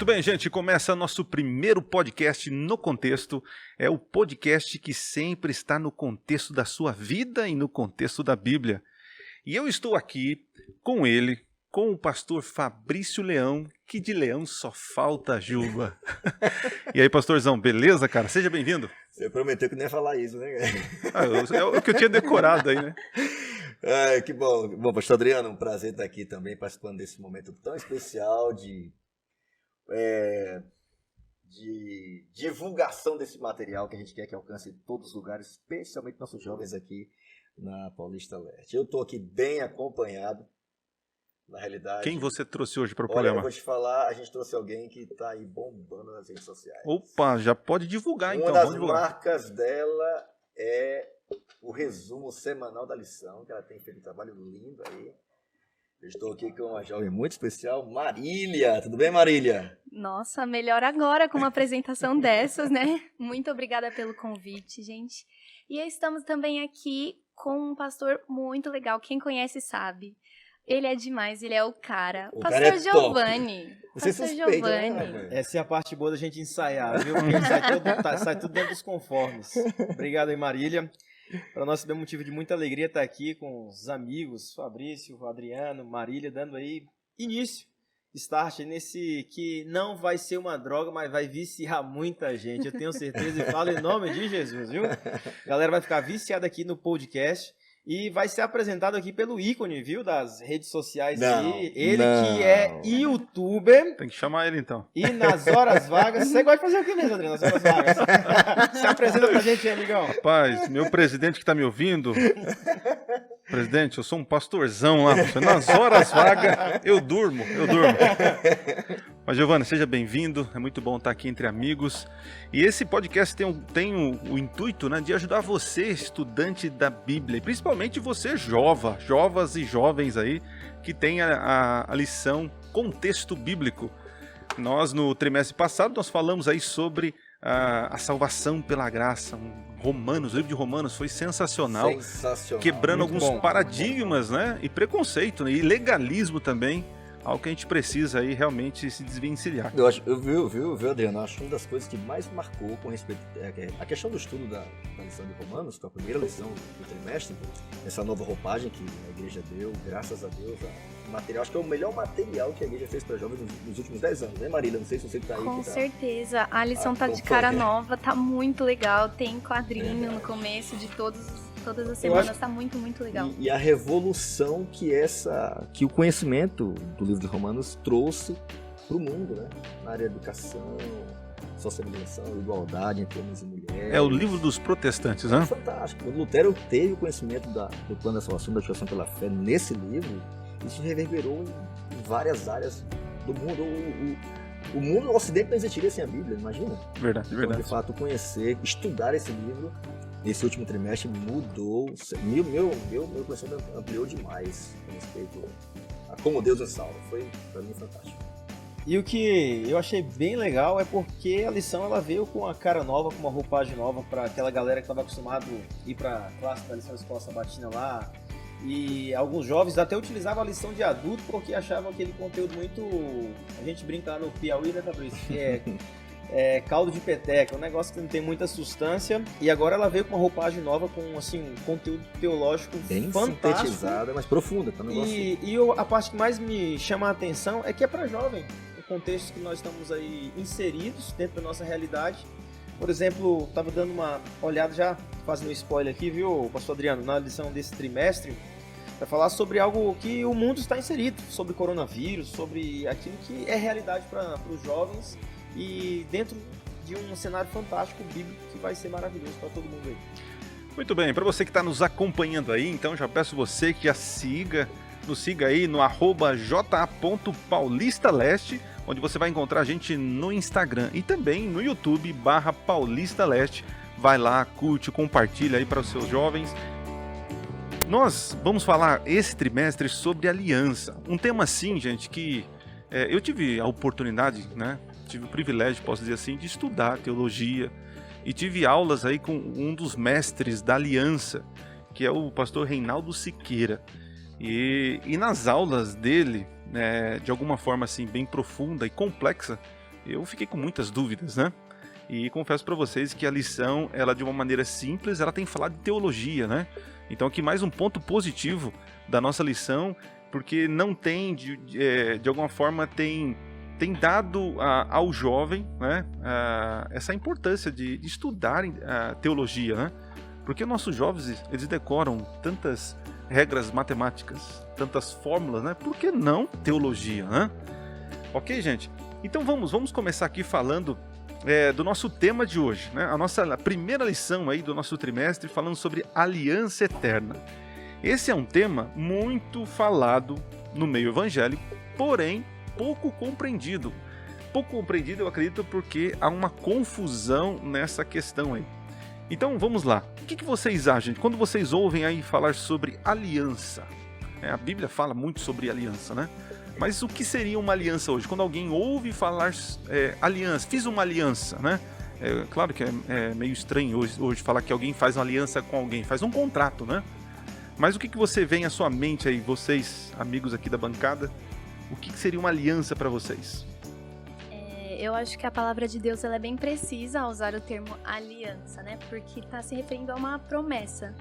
Muito bem, gente, começa nosso primeiro podcast no contexto. É o podcast que sempre está no contexto da sua vida e no contexto da Bíblia. E eu estou aqui com ele, com o pastor Fabrício Leão, que de Leão só falta Juba. E aí, pastorzão, beleza, cara? Seja bem-vindo. Você prometeu que não ia falar isso, né? É o que eu tinha decorado aí, né? Ai, que bom. Bom, pastor Adriano, um prazer estar aqui também participando desse momento tão especial de divulgação desse material que a gente quer que alcance todos os lugares, especialmente nossos jovens aqui na Paulista Leste. Eu estou aqui bem acompanhado, na realidade. Quem você trouxe hoje para o Olha, programa? eu vou te falar, a gente trouxe alguém que está aí bombando nas redes sociais. Opa, já pode divulgar então. Uma das marcas dela é o resumo semanal da lição, que ela tem feito um trabalho lindo aí. Eu estou aqui com uma jovem muito especial, Marília. Tudo bem, Marília? Nossa, melhor agora com uma apresentação dessas, né? Muito obrigada pelo convite, gente. E estamos também aqui com um pastor muito legal. Quem conhece sabe. Ele é demais, ele é o cara. Pastor Giovanni. Você suspeita, né? Essa é a parte boa da gente ensaiar, viu? Porque sai tudo dentro dos conformes. Obrigado aí, Marília. Para nós é um motivo de muita alegria estar aqui com os amigos, Fabrício, Adriano, Marília, dando aí início, start nesse que não vai ser uma droga, mas vai viciar muita gente. Eu tenho certeza e falo em nome de Jesus, viu? A galera vai ficar viciada aqui no podcast. E vai ser apresentado aqui pelo ícone, viu, das redes sociais aí. Ele que é youtuber. Tem que chamar ele então. E nas horas vagas. Você gosta de fazer o que mesmo, Adriano? Nas horas vagas. Se apresenta pra gente aí, amigão. Rapaz, meu presidente que tá me ouvindo. Presidente, eu sou um pastorzão lá. Nas horas vagas, eu durmo. Mas, Giovanni, seja bem-vindo. É muito bom estar aqui entre amigos. E esse podcast tem o intuito, né, de ajudar você, estudante da Bíblia, e principalmente você, jovas e jovens aí, que tem a lição Contexto Bíblico. Nós, no trimestre passado, nós falamos aí sobre a salvação pela graça. O livro de Romanos foi sensacional. Quebrando alguns paradigmas, né, e preconceito, né, e legalismo também. Algo que a gente precisa aí realmente se desvencilhar. Viu, Adriano? Eu acho que uma das coisas que mais marcou com respeito à questão do estudo da lição de Romanos, que é a primeira lição do trimestre, essa nova roupagem que a igreja deu, graças a Deus, material, acho que é o melhor material que a igreja fez para jovens nos últimos 10 anos, né, Marília? Não sei se você está aí. Com certeza, a lição tá de cara nova, tá muito legal, tem quadrinho no começo de todas as semanas, tá muito, muito legal. E a revolução que o conhecimento do livro de Romanos trouxe para o mundo, né? Na área da educação, socialização, igualdade entre homens e mulheres. É o livro dos protestantes, né? É fantástico. Quando Lutero teve o conhecimento do plano da salvação, da justificação pela fé nesse livro, isso reverberou em várias áreas do mundo. O mundo, o Ocidente não existiria sem a Bíblia, imagina? Verdade. Então, de fato, conhecer, estudar esse livro, nesse último trimestre mudou, meu conhecimento ampliou demais com respeito a como Deus nos salva. Foi, para mim, fantástico. E o que eu achei bem legal é porque a lição ela veio com uma cara nova, com uma roupagem nova para aquela galera que estava acostumado a ir para a classe da lição Escola Sabatina lá. E alguns jovens até utilizavam a lição de adulto porque achavam aquele conteúdo muito... A gente brinca lá no Piauí, né, Fabrício? Que caldo de peteca, um negócio que não tem muita substância. E agora ela veio com uma roupagem nova, com assim, um conteúdo teológico bem fantástico. Sintetizada, mas profunda. Tá um negócio... E a parte que mais me chama a atenção é que é para jovem. O contexto que nós estamos aí inseridos dentro da nossa realidade. Por exemplo, estava dando uma olhada já, fazendo um spoiler aqui, viu, pastor Adriano, na lição desse trimestre, para falar sobre algo que o mundo está inserido, sobre coronavírus, sobre aquilo que é realidade para os jovens e dentro de um cenário fantástico bíblico que vai ser maravilhoso para todo mundo aí. Muito bem, para você que está nos acompanhando aí, então já peço você que nos siga aí no @ja.paulistaleste, onde você vai encontrar a gente no Instagram e também no YouTube /PaulistaLeste. Vai lá, curte, compartilha aí para os seus jovens. Nós vamos falar esse trimestre sobre aliança. Um tema assim, gente, que eu tive a oportunidade, né? Tive o privilégio, posso dizer assim, de estudar teologia. E tive aulas aí com um dos mestres da aliança, que é o pastor Reinaldo Siqueira. E nas aulas dele, de alguma forma assim bem profunda e complexa, eu fiquei com muitas dúvidas, né? E confesso para vocês que a lição, ela de uma maneira simples, ela tem falado de teologia, né? Então aqui mais um ponto positivo da nossa lição, porque não tem, de alguma forma, tem dado ao jovem, né, essa importância de estudarem a teologia, né? Porque nossos jovens, eles decoram tantas regras matemáticas, tantas fórmulas, né? Por que não teologia, né? Ok, gente? Então vamos começar aqui falando do nosso tema de hoje, né? A nossa primeira lição aí do nosso trimestre, falando sobre aliança eterna. Esse é um tema muito falado no meio evangélico, porém pouco compreendido. Pouco compreendido, eu acredito, porque há uma confusão nessa questão aí. Então vamos lá. O que vocês acham, gente? Quando vocês ouvem aí falar sobre aliança? A Bíblia fala muito sobre aliança, né? Mas o que seria uma aliança hoje? Quando alguém ouve falar aliança, fiz uma aliança, né? Claro que é meio estranho hoje falar que alguém faz uma aliança com alguém, faz um contrato, né? Mas o que você vem à sua mente aí, vocês, amigos aqui da bancada? O que seria uma aliança para vocês? Eu acho que a palavra de Deus ela é bem precisa ao usar o termo aliança, né? Porque está se referindo a uma promessa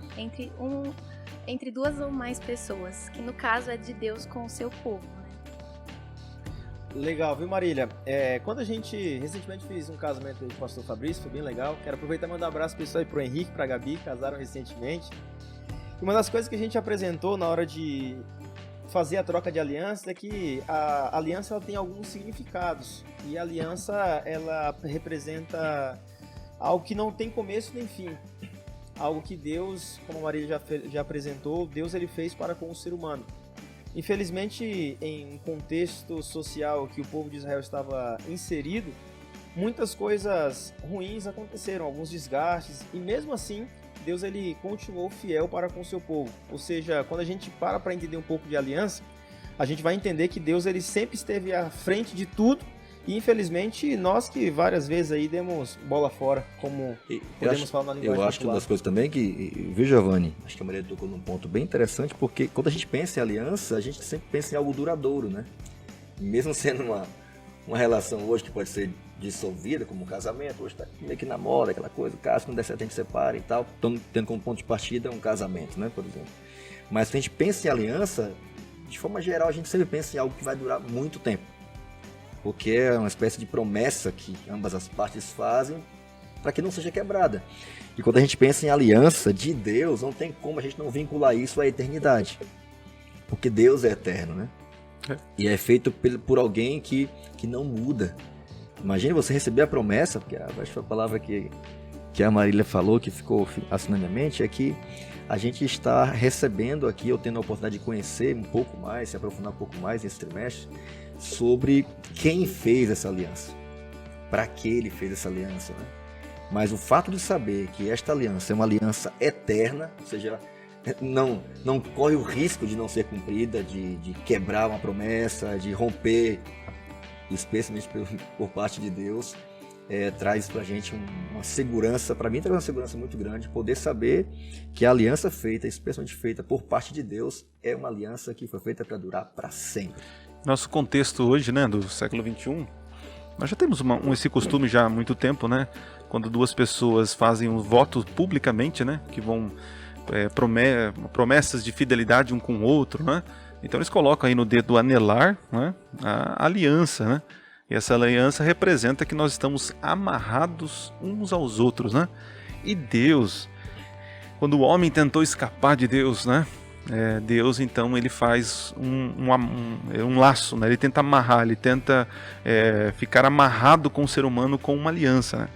entre duas ou mais pessoas, que no caso é de Deus com o seu povo. Legal, viu, Marília? Quando a gente recentemente fez um casamento aí com o pastor Fabrício, foi bem legal. Quero aproveitar e mandar um abraço pessoal aí pro Henrique, pra Gabi, casaram recentemente. E uma das coisas que a gente apresentou na hora de fazer a troca de aliança é que a aliança ela tem alguns significados. E a aliança, ela representa algo que não tem começo nem fim. Algo que Deus, como a Marília já apresentou, Deus ele fez para com o ser humano. Infelizmente, em um contexto social que o povo de Israel estava inserido, muitas coisas ruins aconteceram, alguns desgastes, e mesmo assim, Deus ele continuou fiel para com o seu povo. Ou seja, quando a gente para entender um pouco de aliança, a gente vai entender que Deus ele sempre esteve à frente de tudo, e infelizmente nós que várias vezes aí demos bola fora, como podemos falar na linguagem popular. Eu acho que uma das coisas também que, viu, Giovanni, acho que a Maria tocou num ponto bem interessante, porque quando a gente pensa em aliança, a gente sempre pensa em algo duradouro, né? Mesmo sendo uma relação hoje que pode ser dissolvida, como um casamento, hoje tá meio que namora, aquela coisa, o caso não der certo a gente separa e tal, estamos tendo como ponto de partida um casamento, né, por exemplo. Mas se a gente pensa em aliança, de forma geral a gente sempre pensa em algo que vai durar muito tempo. Porque é uma espécie de promessa que ambas as partes fazem para que não seja quebrada. E quando a gente pensa em aliança de Deus, não tem como a gente não vincular isso à eternidade. Porque Deus é eterno, né? E é feito por alguém que não muda. Imagine você receber a promessa, porque acho que foi a palavra que a Marília falou, que ficou assim na minha mente, é que a gente está recebendo aqui, eu tendo a oportunidade de conhecer um pouco mais, se aprofundar um pouco mais nesse trimestre, sobre quem fez essa aliança, para que ele fez essa aliança, né? Mas o fato de saber que esta aliança é uma aliança eterna, ou seja, não corre o risco de não ser cumprida, de quebrar uma promessa, de romper, especialmente por parte de Deus, traz pra gente uma segurança, para mim traz uma segurança muito grande, poder saber que a aliança feita, especialmente feita por parte de Deus, é uma aliança que foi feita para durar para sempre. Nosso contexto hoje, né, do século XXI, nós já temos esse costume já há muito tempo, né? Quando duas pessoas fazem um voto publicamente, né? Que vão promessas de fidelidade um com o outro, né? Então eles colocam aí no dedo anelar, né, a aliança, né? E essa aliança representa que nós estamos amarrados uns aos outros, né? E Deus, quando o homem tentou escapar de Deus, né? Deus então ele faz um laço, né? Ele tenta amarrar, ele tenta ficar amarrado com o ser humano com uma aliança, né?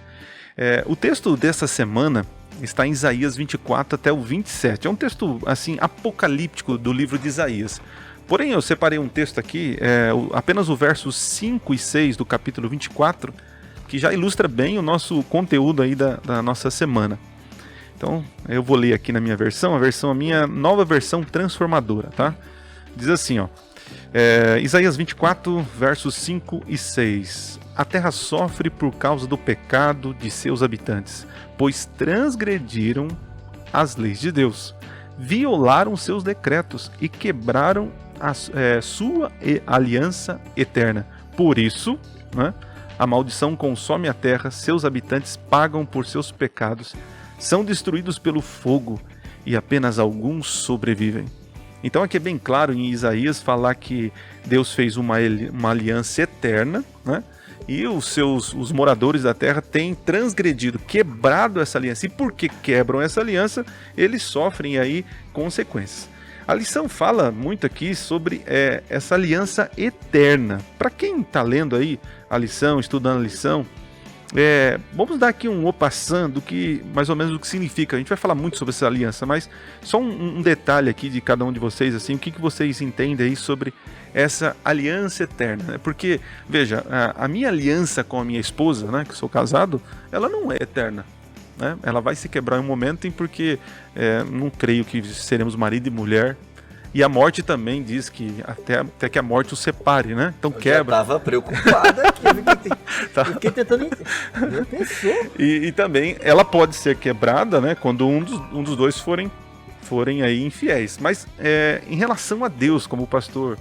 O texto dessa semana está em Isaías 24 até o 27. É um texto assim apocalíptico do livro de Isaías. Porém, eu separei um texto aqui, apenas o versos 5 e 6 do capítulo 24, que já ilustra bem o nosso conteúdo aí da nossa semana. Então, eu vou ler aqui na minha versão, a minha nova versão transformadora, tá? Diz assim, ó, Isaías 24, versos 5 e 6. A terra sofre por causa do pecado de seus habitantes, pois transgrediram as leis de Deus, violaram seus decretos e quebraram sua aliança eterna. Por isso, né, A maldição consome a terra, seus habitantes pagam por seus pecados, são destruídos pelo fogo e apenas alguns sobrevivem. Então aqui é bem claro em Isaías falar que Deus fez uma aliança eterna, né? E os moradores da terra têm transgredido, quebrado essa aliança. E porque quebram essa aliança, eles sofrem aí consequências. A lição fala muito aqui sobre essa aliança eterna. Para quem está lendo aí a lição, estudando a lição, vamos dar aqui um passant do que, mais ou menos, o que significa. A gente vai falar muito sobre essa aliança, mas só um detalhe aqui de cada um de vocês, assim, o que vocês entendem aí sobre essa aliança eterna, né? Porque, veja, a minha aliança com a minha esposa, né, que eu sou casado, ela não é eterna, né? Ela vai se quebrar em um momento, porque não creio que seremos marido e mulher. E a morte também diz que até que a morte os separe, né? Então quebra. Eu estava preocupado aqui. Eu fiquei tentando entender. Eu pensou. E também ela pode ser quebrada, né? Quando um dos dois forem aí infiéis. Mas em relação a Deus, como o pastor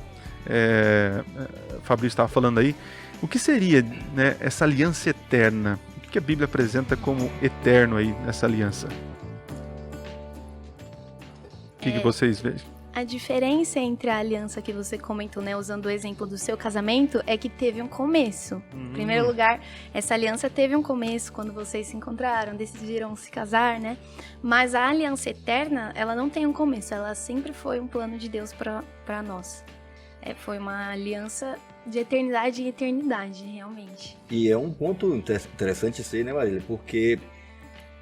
Fabrício estava falando aí, o que seria, né, essa aliança eterna? O que a Bíblia apresenta como eterno aí nessa aliança? O que vocês veem? A diferença entre a aliança que você comentou, né, usando o exemplo do seu casamento, é que teve um começo. Em primeiro lugar, essa aliança teve um começo quando vocês se encontraram, decidiram se casar, né? Mas a aliança eterna, ela não tem um começo, ela sempre foi um plano de Deus para nós. Foi uma aliança de eternidade em eternidade, realmente. E é um ponto interessante isso aí, né, Marília? Porque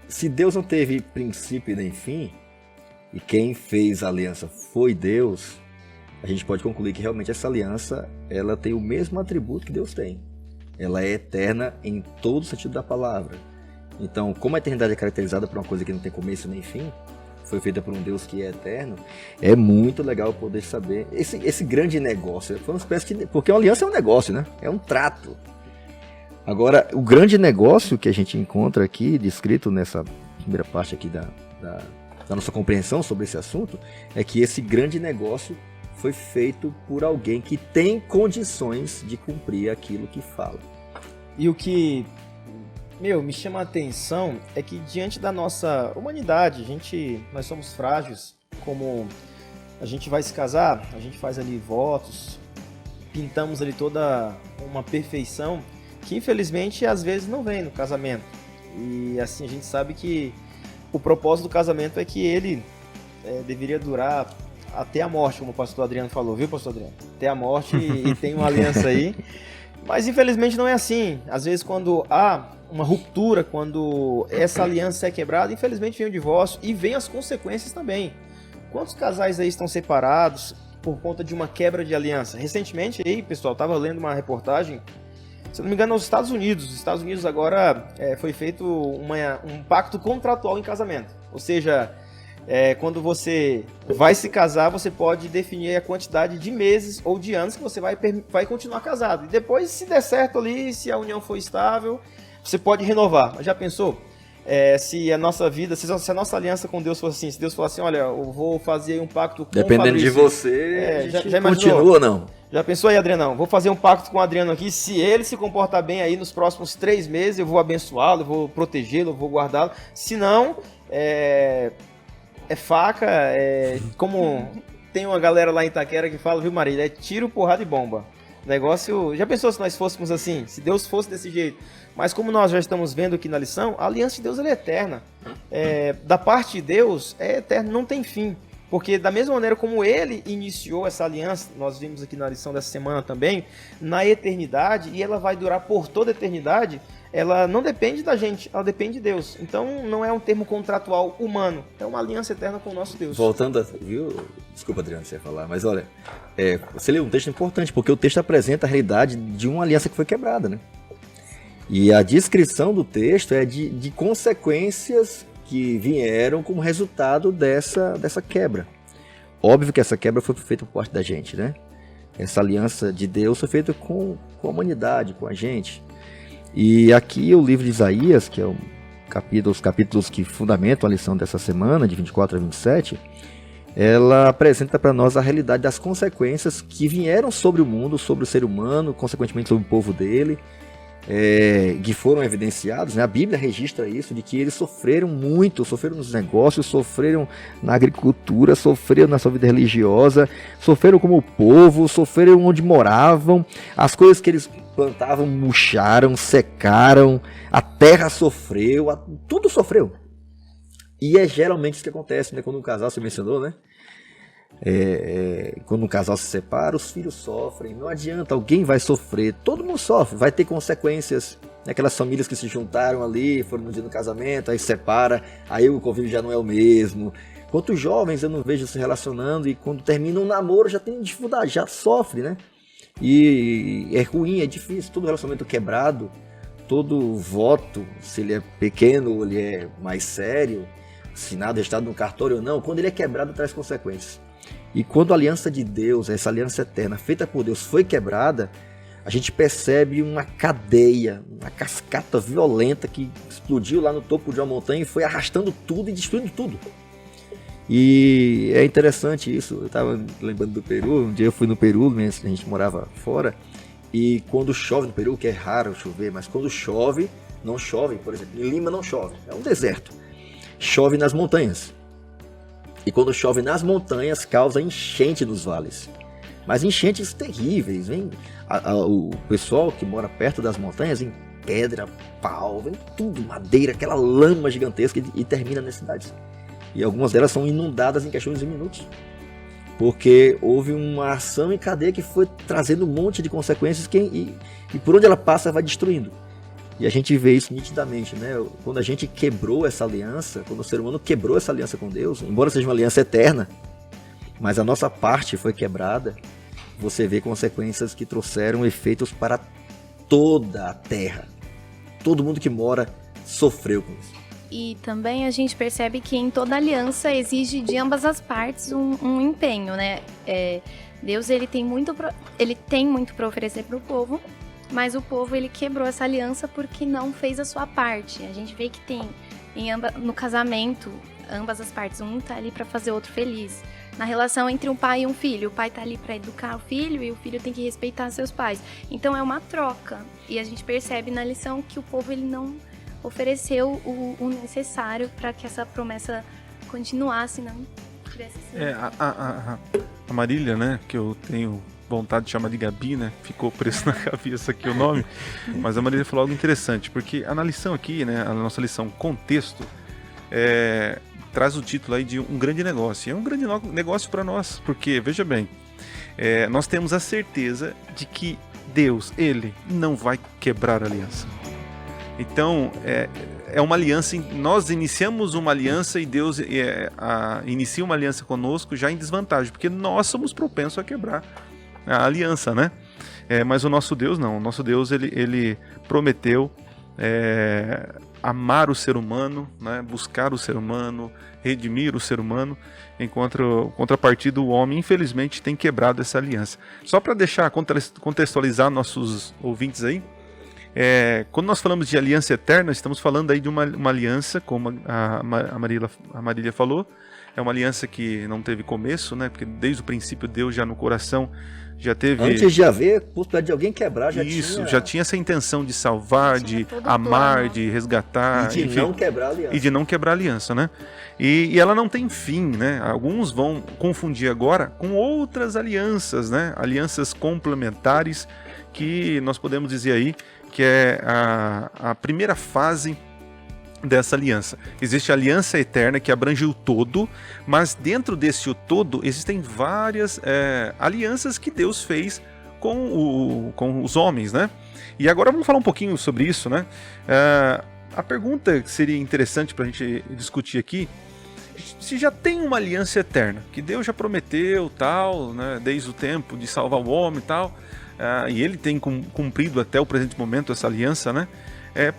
se Deus não teve princípio nem fim, e quem fez a aliança foi Deus, a gente pode concluir que realmente essa aliança, ela tem o mesmo atributo que Deus tem. Ela é eterna em todo o sentido da palavra. Então, como a eternidade é caracterizada por uma coisa que não tem começo nem fim, foi feita por um Deus que é eterno, é muito legal poder saber esse grande negócio. Foi uma espécie de... Porque uma aliança é um negócio, né? É um trato. Agora, o grande negócio que a gente encontra aqui, descrito nessa primeira parte aqui da nossa compreensão sobre esse assunto, é que esse grande negócio foi feito por alguém que tem condições de cumprir aquilo que fala. E o que me chama a atenção é que diante da nossa humanidade, nós somos frágeis. Como a gente vai se casar, a gente faz ali votos, pintamos ali toda uma perfeição que infelizmente às vezes não vem no casamento. E assim a gente sabe que o propósito do casamento é que ele deveria durar até a morte, como o pastor Adriano falou, viu, pastor Adriano? Até a morte e tem uma aliança aí. Mas infelizmente não é assim. Às vezes quando há uma ruptura, quando essa aliança é quebrada, infelizmente vem o divórcio e vem as consequências também. Quantos casais aí estão separados por conta de uma quebra de aliança? Recentemente aí, pessoal, estava lendo uma reportagem, se não me engano, nos Estados Unidos. Nos Estados Unidos agora foi feito um pacto contratual em casamento. Ou seja, quando você vai se casar, você pode definir a quantidade de meses ou de anos que você vai continuar casado. E depois, se der certo ali, se a união for estável, você pode renovar. Mas já pensou? Se a nossa vida, se a nossa aliança com Deus fosse assim, se Deus fosse assim, olha, eu vou fazer um pacto com dependendo o Fabrício, de você, já continua ou não? Já pensou aí, Adrianão? Vou fazer um pacto com o Adriano aqui. Se ele se comportar bem aí nos próximos 3 meses, eu vou abençoá-lo, eu vou protegê-lo, eu vou guardá-lo. Se não, é faca, como tem uma galera lá em Itaquera que fala, viu, Marília? É tiro, porrada e bomba. Negócio. Já pensou se nós fôssemos assim? Se Deus fosse desse jeito? Mas como nós já estamos vendo aqui na lição, a aliança de Deus ela é eterna. Da parte de Deus, é eterna, não tem fim. Porque da mesma maneira como ele iniciou essa aliança, nós vimos aqui na lição dessa semana também, na eternidade, e ela vai durar por toda a eternidade, ela não depende da gente, ela depende de Deus. Então não é um termo contratual humano, é uma aliança eterna com o nosso Deus. Voltando viu? Desculpa, Adriano, você ia falar, mas olha, você leu um texto importante, porque o texto apresenta a realidade de uma aliança que foi quebrada, né? E a descrição do texto é de consequências que vieram como resultado dessa quebra. Óbvio que essa quebra foi feita por parte da gente, né? Essa aliança de Deus foi feita com a humanidade, com a gente. E aqui o livro de Isaías, que é os capítulos que fundamentam a lição dessa semana, de 24 a 27, ela apresenta para nós a realidade das consequências que vieram sobre o mundo, sobre o ser humano, consequentemente sobre o povo dele, que foram evidenciados, né? A Bíblia registra isso, de que eles sofreram muito, sofreram nos negócios, sofreram na agricultura, sofreram na sua vida religiosa, sofreram como povo, sofreram onde moravam, as coisas que eles plantavam murcharam, secaram, a terra sofreu, tudo sofreu. E é geralmente isso que acontece, né? Quando um casal, você mencionou, né? Quando um casal se separa, os filhos sofrem, não adianta, alguém vai sofrer, todo mundo sofre, vai ter consequências. Aquelas famílias que se juntaram ali, foram no dia do casamento, aí separa, aí o convívio já não é o mesmo. Quantos jovens eu não vejo se relacionando e quando termina um namoro já tem dificuldade, já sofre, né? E é ruim, é difícil, todo relacionamento quebrado, todo voto, se ele é pequeno ou ele é mais sério, assinado, registrado no cartório ou não, quando ele é quebrado traz consequências. E quando a aliança de Deus, essa aliança eterna feita por Deus foi quebrada, a gente percebe uma cadeia, uma cascata violenta que explodiu lá no topo de uma montanha e foi arrastando tudo e destruindo tudo. E é interessante isso, eu estava lembrando do Peru, um dia eu fui no Peru, a gente morava fora, e quando chove no Peru, que é raro chover, mas quando chove, não chove, por exemplo, em Lima não chove, é um deserto, chove nas montanhas. E quando chove nas montanhas, causa enchente nos vales. Mas enchentes terríveis, vem o pessoal que mora perto das montanhas, vem pedra, pau, vem tudo, madeira, aquela lama gigantesca e termina nas cidades. E algumas delas são inundadas em questões de minutos. Porque houve uma ação em cadeia que foi trazendo um monte de consequências e por onde ela passa vai destruindo. E a gente vê isso nitidamente, né? Quando a gente quebrou essa aliança, quando o ser humano quebrou essa aliança com Deus, embora seja uma aliança eterna, mas a nossa parte foi quebrada, você vê consequências que trouxeram efeitos para toda a terra. Todo mundo que mora sofreu com isso. E também a gente percebe que em toda aliança exige de ambas as partes um empenho, né? Deus ele tem muito para oferecer para o povo, mas o povo ele quebrou essa aliança porque não fez a sua parte. A gente vê que tem no casamento ambas as partes, um tá ali para fazer o outro feliz. Na relação entre um pai e um filho, o pai tá ali para educar o filho e o filho tem que respeitar seus pais. Então é uma troca. E a gente percebe na lição que o povo ele não ofereceu o necessário para que essa promessa continuasse, não tivesse sido. A Marília, né, que eu tenho vontade de chamar de Gabi, né, ficou preso na cabeça aqui o nome, mas a Marília falou algo interessante, porque na lição aqui, né, a nossa lição Contexto, traz o título aí de um grande negócio. É um grande negócio para nós, porque, veja bem, nós temos a certeza de que Deus, Ele não vai quebrar a aliança. Então, é uma aliança, nós iniciamos uma aliança e Deus inicia uma aliança conosco já em desvantagem, porque nós somos propensos a quebrar a aliança, né? Mas o nosso Deus não, o nosso Deus ele prometeu amar o ser humano, né? Buscar o ser humano, redimir o ser humano, enquanto contrapartida o homem, infelizmente, tem quebrado essa aliança. Só para contextualizar nossos ouvintes aí, quando nós falamos de aliança eterna, estamos falando aí de uma aliança, como a Marília falou, é uma aliança que não teve começo, né? Porque desde o princípio Deus já no coração já teve... Antes de haver possibilidade de alguém quebrar, já tinha essa intenção de salvar, de amar, plano, de resgatar... E de não quebrar a aliança. E de não quebrar a aliança, né? E ela não tem fim, né? Alguns vão confundir agora com outras alianças, né? Alianças complementares, que nós podemos dizer aí que é a primeira fase dessa aliança. Existe a aliança eterna que abrange o todo, mas dentro desse todo existem várias alianças que Deus fez com os homens, né? E agora vamos falar um pouquinho sobre isso, né? A pergunta que seria interessante para a gente discutir aqui, se já tem uma aliança eterna, que Deus já prometeu, tal, né, desde o tempo de salvar o homem e tal, e ele tem cumprido até o presente momento essa aliança, né?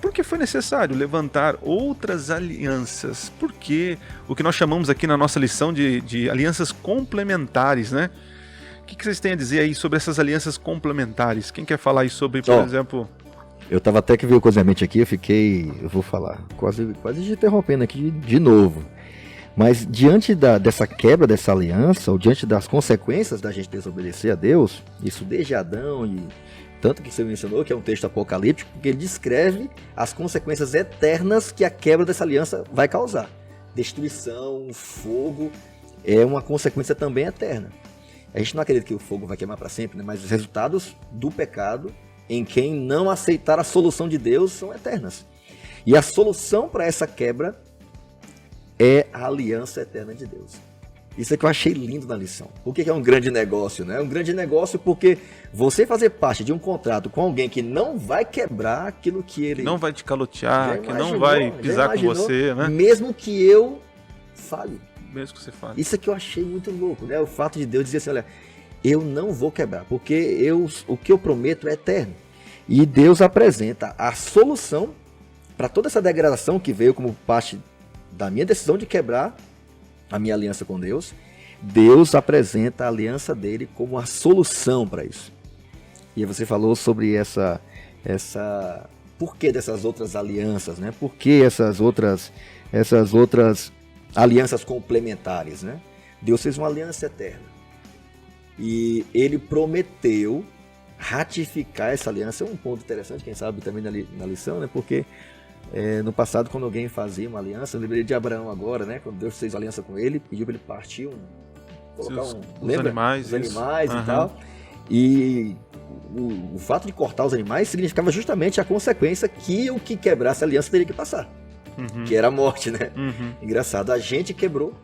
Por que foi necessário levantar outras alianças? Porque o que nós chamamos aqui na nossa lição de alianças complementares, né? O que vocês têm a dizer aí sobre essas alianças complementares? Quem quer falar aí sobre, por exemplo... Eu tava até que veio coisa na mente aqui, eu vou falar, quase te interrompendo aqui de novo. Mas diante dessa quebra dessa aliança, ou diante das consequências da gente desobedecer a Deus, isso desde Adão e tanto que você mencionou, que é um texto apocalíptico, porque ele descreve as consequências eternas que a quebra dessa aliança vai causar. Destruição, fogo, é uma consequência também eterna. A gente não acredita que o fogo vai queimar para sempre, né? Mas os resultados do pecado em quem não aceitar a solução de Deus são eternas. E a solução para essa quebra é a aliança eterna de Deus. Isso é que eu achei lindo na lição. Por que é um grande negócio, né? É um grande negócio porque você fazer parte de um contrato com alguém que não vai quebrar aquilo que ele... Não vai te calotear, que não imaginou, vai pisar com você, né? Mesmo que eu falhe. Mesmo que você fale. Isso é que eu achei muito louco, né? O fato de Deus dizer assim, olha, eu não vou quebrar, porque o que eu prometo é eterno. E Deus apresenta a solução para toda essa degradação que veio como parte da minha decisão de quebrar a minha aliança com Deus. Deus apresenta a aliança dele como a solução para isso. E você falou sobre essa por que dessas outras alianças, né? Por que essas outras alianças complementares, né? Deus fez uma aliança eterna. E ele prometeu ratificar essa aliança. É um ponto interessante, quem sabe também na lição, né? Porque no passado, quando alguém fazia uma aliança, eu lembrei de Abraão agora, né? Quando Deus fez aliança com ele, pediu para ele partir colocar os animais e tal. E o fato de cortar os animais significava justamente a consequência que o que quebrasse a aliança teria que passar. Que era a morte, né? Engraçado, a gente quebrou,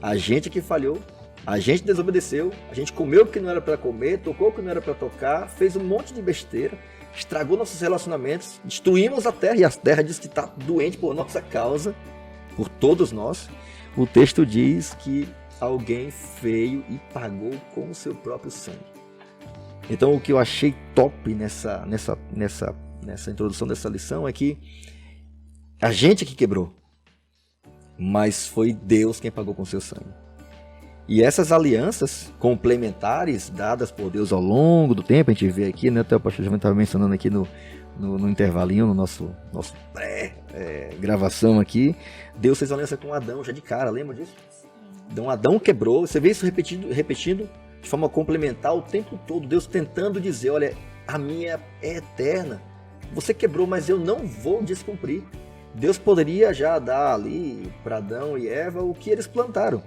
a gente que falhou, a gente desobedeceu, a gente comeu o que não era para comer, tocou o que não era para tocar, fez um monte de besteira, estragou nossos relacionamentos, destruímos a terra, e a terra diz que está doente por nossa causa, por todos nós. O texto diz que alguém veio e pagou com o seu próprio sangue. Então, o que eu achei top nessa introdução dessa lição é que a gente que quebrou, mas foi Deus quem pagou com seu sangue. E essas alianças complementares dadas por Deus ao longo do tempo, a gente vê aqui, né? Até o pastor Giovanni estava mencionando aqui no intervalinho, no nosso pré-gravação aqui. Deus fez aliança com Adão já de cara, lembra disso? Então Adão quebrou, você vê isso repetindo de forma complementar o tempo todo. Deus tentando dizer, olha, a minha é eterna. Você quebrou, mas eu não vou descumprir. Deus poderia já dar ali para Adão e Eva o que eles plantaram.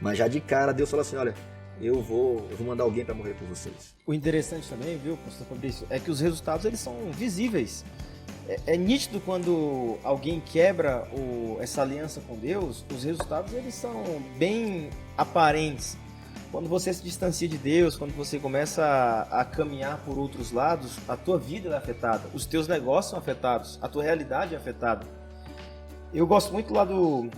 Mas já de cara Deus falou assim, olha, eu vou mandar alguém para morrer por vocês. O interessante também, viu, pastor Fabrício, é que os resultados eles são visíveis. É nítido quando alguém quebra essa aliança com Deus, os resultados eles são bem aparentes. Quando você se distancia de Deus, quando você começa a caminhar por outros lados, a tua vida é afetada, os teus negócios são afetados, a tua realidade é afetada. Eu gosto muito lá do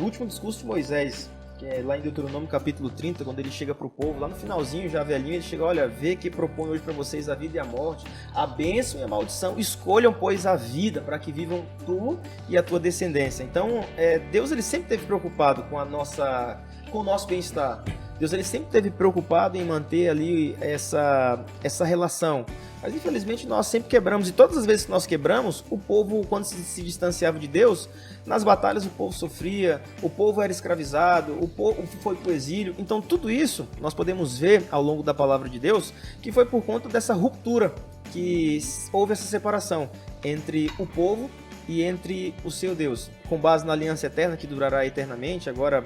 último discurso de Moisés, que é lá em Deuteronômio capítulo 30, quando ele chega para o povo, lá no finalzinho, já velhinho, ele chega, olha, vê que propõe hoje para vocês a vida e a morte, a bênção e a maldição, escolham, pois, a vida, para que vivam tu e a tua descendência. Então, Deus ele sempre esteve preocupado com o nosso bem-estar. Deus ele sempre esteve preocupado em manter ali essa relação. Mas infelizmente nós sempre quebramos, e todas as vezes que nós quebramos, o povo, quando se distanciava de Deus, nas batalhas o povo sofria, o povo era escravizado, o povo foi para o exílio. Então tudo isso nós podemos ver ao longo da palavra de Deus, que foi por conta dessa ruptura, que houve essa separação entre o povo e entre o seu Deus, com base na aliança eterna que durará eternamente. Agora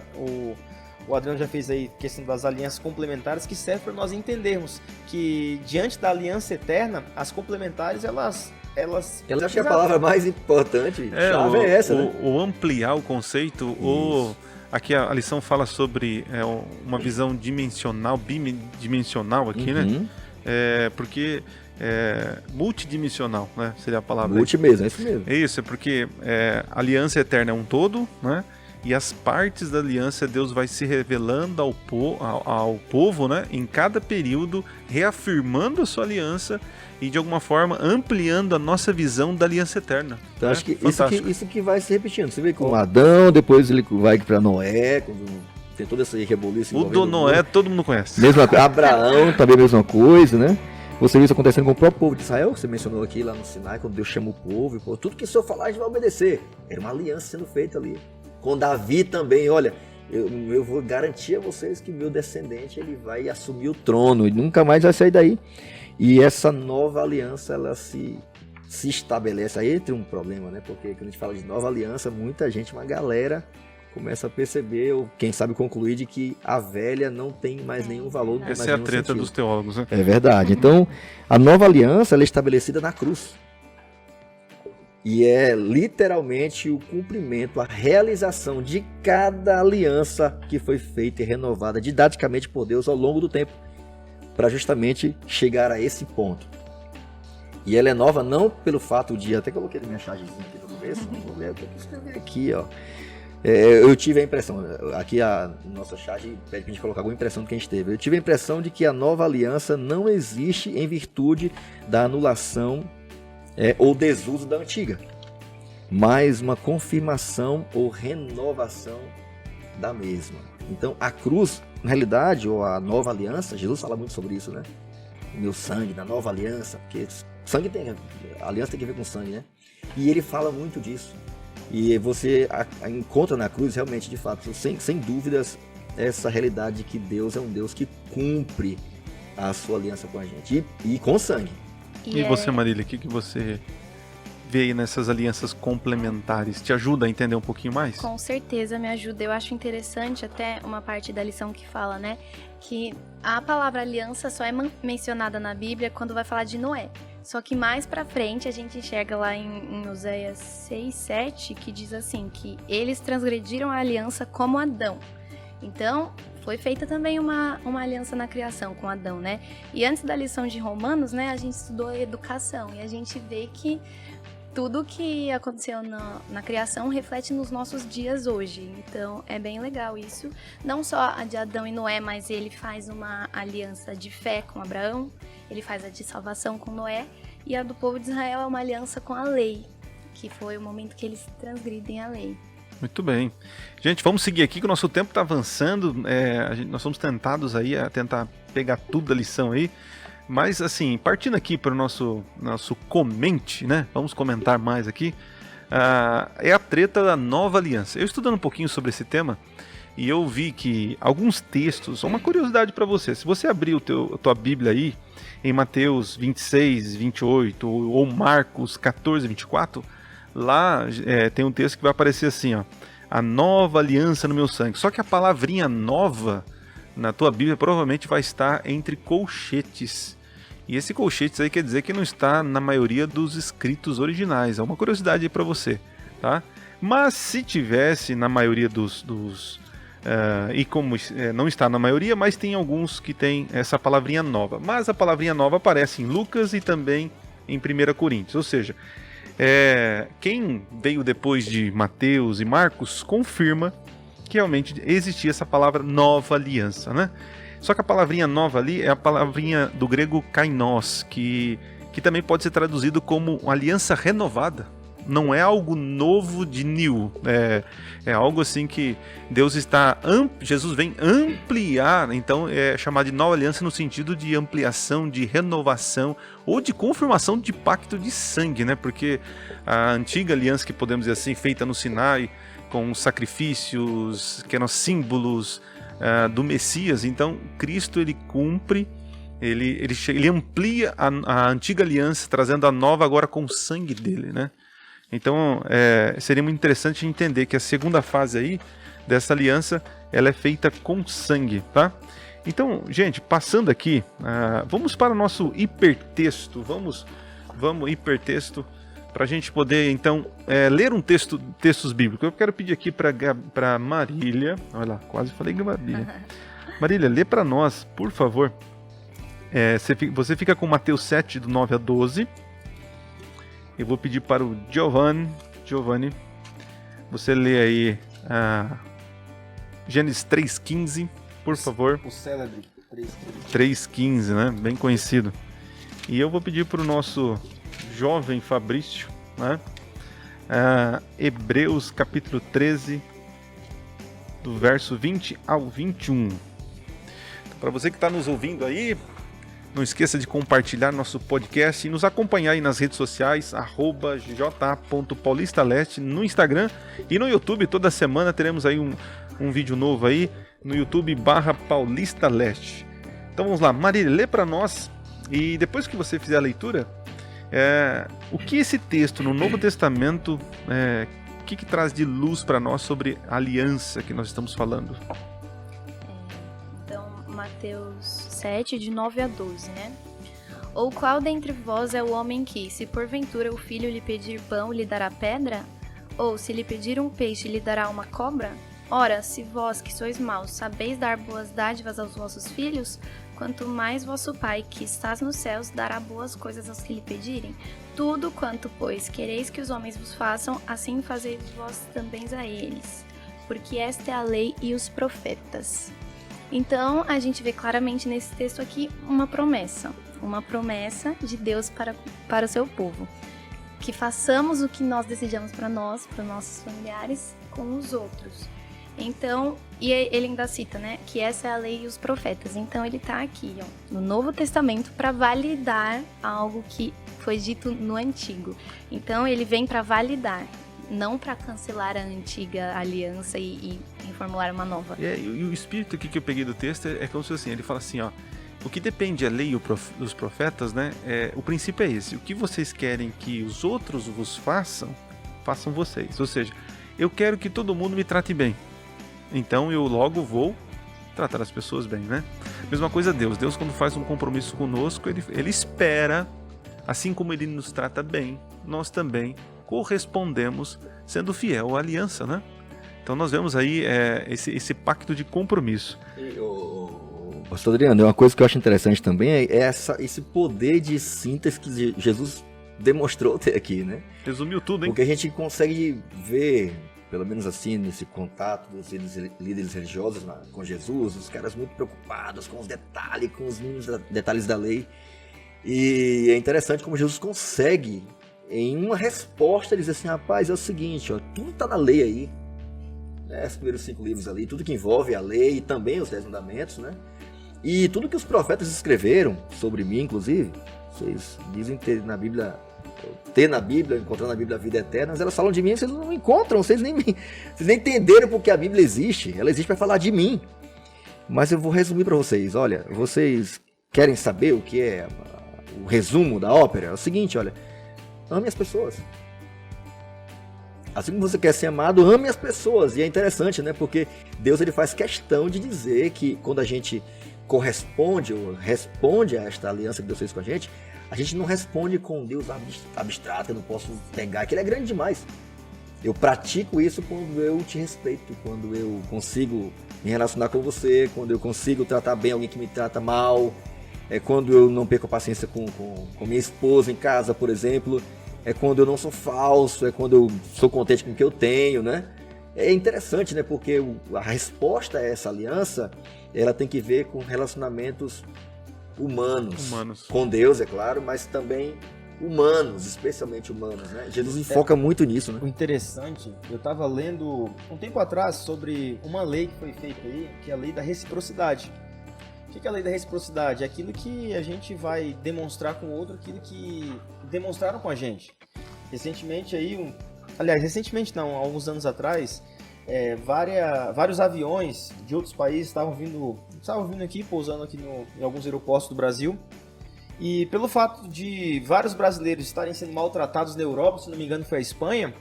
o Adriano já fez aí a questão das alianças complementares, que serve para nós entendermos que diante da aliança eterna, as complementares, elas eu acho que a palavra mais importante chave é essa, né? O ampliar o conceito, aqui a lição fala sobre uma visão dimensional, bidimensional aqui, né? Porque multidimensional, né? Seria a palavra. Multi mesmo, é isso mesmo. É isso, porque a aliança eterna é um todo, né? E as partes da aliança, Deus vai se revelando ao povo, né? Em cada período, reafirmando a sua aliança e, de alguma forma, ampliando a nossa visão da aliança eterna. Então, acho que isso que vai se repetindo. Você vê com Adão, depois ele vai para Noé, quando tem toda essa rebuliço. O do Noé, todo mundo conhece. Abraão, também a mesma coisa, né? Você viu isso acontecendo com o próprio povo de Israel, que você mencionou aqui lá no Sinai, quando Deus chama o povo, e tudo que o Senhor falar, a gente vai obedecer. Era uma aliança sendo feita ali. Com Davi também, olha, eu vou garantir a vocês que meu descendente ele vai assumir o trono e nunca mais vai sair daí. E essa nova aliança, ela se estabelece. Aí entra um problema, né? Porque quando a gente fala de nova aliança, muita gente, uma galera começa a perceber, ou quem sabe concluir, de que a velha não tem mais nenhum valor. Não tem Essa mais é a nenhum treta sentido. dos teólogos, né? É verdade. Então, a nova aliança ela é estabelecida na cruz. E é literalmente o cumprimento, a realização de cada aliança que foi feita e renovada didaticamente por Deus ao longo do tempo, para justamente chegar a esse ponto. E ela é nova não pelo fato de... Até coloquei minha chargezinha aqui no começo, vou ver o que eu escrevi aqui, ó. Eu tive a impressão, aqui a nossa charge pede pra gente colocar alguma impressão do que a gente teve. Eu tive a impressão de que a nova aliança não existe em virtude da anulação ou desuso da antiga, mas uma confirmação ou renovação da mesma. Então a cruz, na realidade, ou a nova aliança, Jesus fala muito sobre isso, né? O meu sangue, da nova aliança, porque sangue tem, a aliança tem que ver com sangue, né? E ele fala muito disso. E você encontra na cruz realmente, de fato, sem dúvidas, essa realidade de que Deus é um Deus que cumpre a sua aliança com a gente. E com sangue. E você, Marília, o que você vê aí nessas alianças complementares? Te ajuda a entender um pouquinho mais? Com certeza me ajuda. Eu acho interessante até uma parte da lição que fala, né? Que a palavra aliança só é mencionada na Bíblia quando vai falar de Noé. Só que mais pra frente a gente enxerga lá em Oséias 6:7 que diz assim, que eles transgrediram a aliança como Adão. Então, foi feita também uma aliança na criação com Adão, né? E antes da lição de Romanos, né, a gente estudou a educação e a gente vê que tudo que aconteceu na criação reflete nos nossos dias hoje. Então, é bem legal isso. Não só a de Adão e Noé, mas ele faz uma aliança de fé com Abraão, ele faz a de salvação com Noé, e a do povo de Israel é uma aliança com a lei, que foi o momento que eles transgridem a lei. Muito bem. Gente, vamos seguir aqui que o nosso tempo está avançando. Nós somos tentados aí a tentar pegar tudo da lição aí. Mas, assim, partindo aqui para o nosso comente, né? Vamos comentar mais aqui. É a treta da nova aliança. Eu estudando um pouquinho sobre esse tema, e eu vi que alguns textos... Uma curiosidade para você. Se você abrir a tua Bíblia aí, em Mateus 26, 28, ou Marcos 14, 24... Lá tem um texto que vai aparecer assim, ó, a nova aliança no meu sangue. Só que a palavrinha nova na tua Bíblia provavelmente vai estar entre colchetes. E esse colchetes aí quer dizer que não está na maioria dos escritos originais. É uma curiosidade aí para você, tá? Mas se tivesse na maioria e como não está na maioria, mas tem alguns que tem essa palavrinha nova. Mas a palavrinha nova aparece em Lucas e também em 1 Coríntios, ou seja... quem veio depois de Mateus e Marcos confirma que realmente existia essa palavra nova aliança, né? Só que a palavrinha nova ali é a palavrinha do grego kainos, que também pode ser traduzido como uma aliança renovada. Não é algo novo de new, é algo assim que Deus Jesus vem ampliar, então é chamado de nova aliança no sentido de ampliação, de renovação ou de confirmação de pacto de sangue, né? Porque a antiga aliança, que podemos dizer assim, feita no Sinai, com sacrifícios que eram símbolos do Messias, então Cristo ele cumpre, ele amplia a antiga aliança, trazendo a nova agora com o sangue dele, né? Então, seria muito interessante entender que a segunda fase aí dessa aliança, ela é feita com sangue, tá? Então, gente, passando aqui, vamos para o nosso hipertexto. Vamos hipertexto, para a gente poder, então, ler textos bíblicos. Eu quero pedir aqui para Marília, olha lá, quase falei que Marília. Marília, lê para nós, por favor. Você fica com Mateus 7, do 9 a 12. Eu vou pedir para o Giovanni, você lê aí Gênesis 3,15, por favor. O célebre 3,15, né? Bem conhecido. E eu vou pedir para o nosso jovem Fabrício, né? Hebreus capítulo 13, do verso 20 ao 21. Então, para você que está nos ouvindo aí, não esqueça de compartilhar nosso podcast e nos acompanhar aí nas redes sociais, @j.paulistaleste no Instagram e no YouTube. Toda semana teremos aí um vídeo novo aí no YouTube /Paulista Leste. Então vamos lá, Marília, lê para nós e depois que você fizer a leitura, o que esse texto no Novo Testamento, o que traz de luz para nós sobre a aliança que nós estamos falando? Então, Mateus 7, de 9 a 12, né? Ou qual dentre vós é o homem que, se porventura o filho lhe pedir pão, lhe dará pedra? Ou se lhe pedir um peixe, lhe dará uma cobra? Ora, se vós que sois maus sabeis dar boas dádivas aos vossos filhos, quanto mais vosso Pai, que estás nos céus, dará boas coisas aos que lhe pedirem. Tudo quanto, pois, quereis que os homens vos façam, assim fazei vós também a eles. Porque esta é a lei e os profetas. Então, a gente vê claramente nesse texto aqui uma promessa de Deus para o seu povo. Que façamos o que nós desejamos para nós, para nossos familiares, com os outros. Então, e ele ainda cita, né, que essa é a lei e os profetas. Então, ele está aqui, no Novo Testamento, para validar algo que foi dito no Antigo. Então, ele vem para validar, não para cancelar a antiga aliança e reformular uma nova. E o espírito aqui que eu peguei do texto é como se fosse assim, ele fala assim, o que depende da lei dos profetas, né, o princípio é esse, o que vocês querem que os outros vos façam, façam vocês. Ou seja, eu quero que todo mundo me trate bem, então eu logo vou tratar as pessoas bem, né? Mesma coisa Deus quando faz um compromisso conosco, ele espera, assim como ele nos trata bem, nós também correspondemos sendo fiel à aliança, né? Então nós vemos aí esse pacto de compromisso. Pastor Adriano, uma coisa que eu acho interessante também é esse poder de síntese que Jesus demonstrou ter aqui, né? Resumiu tudo, hein? Porque a gente consegue ver, pelo menos assim, nesse contato dos líderes religiosos com Jesus, os caras muito preocupados com os detalhes, com os mínimos detalhes da lei. E é interessante como Jesus consegue, em uma resposta, dizer assim, rapaz, é o seguinte, tudo está na lei aí, né? Os primeiros 5 livros ali, tudo que envolve a lei e também os 10 mandamentos, né? E tudo que os profetas escreveram sobre mim, inclusive, vocês dizem ter na Bíblia, encontrar na Bíblia a vida eterna, mas elas falam de mim, vocês não encontram, vocês nem entenderam porque a Bíblia existe, ela existe para falar de mim. Mas eu vou resumir para vocês, olha, vocês querem saber o que é o resumo da ópera? É o seguinte, olha, ame as pessoas. Assim como você quer ser amado, ame as pessoas. E é interessante, né? Porque Deus ele faz questão de dizer que quando a gente corresponde ou responde a esta aliança que Deus fez com a gente não responde com Deus abstrato, eu não posso pegar, que ele é grande demais. Eu pratico isso quando eu te respeito, quando eu consigo me relacionar com você, quando eu consigo tratar bem alguém que me trata mal, quando eu não perco a paciência com minha esposa em casa, por exemplo, é quando eu não sou falso, é quando eu sou contente com o que eu tenho, né? É interessante, né? Porque a resposta a essa aliança, ela tem que ver com relacionamentos humanos. Com Deus, é claro, mas também humanos, especialmente humanos, né? Jesus enfoca muito nisso, né? O interessante, eu estava lendo um tempo atrás sobre uma lei que foi feita aí, que é a lei da reciprocidade. O que é a lei da reciprocidade? É aquilo que a gente vai demonstrar com o outro, aquilo que demonstraram com a gente. Recentemente aí, recentemente não, há alguns anos atrás, vários aviões de outros países estavam vindo aqui, pousando aqui em alguns aeroportos do Brasil. E pelo fato de vários brasileiros estarem sendo maltratados na Europa, se não me engano foi a Espanha,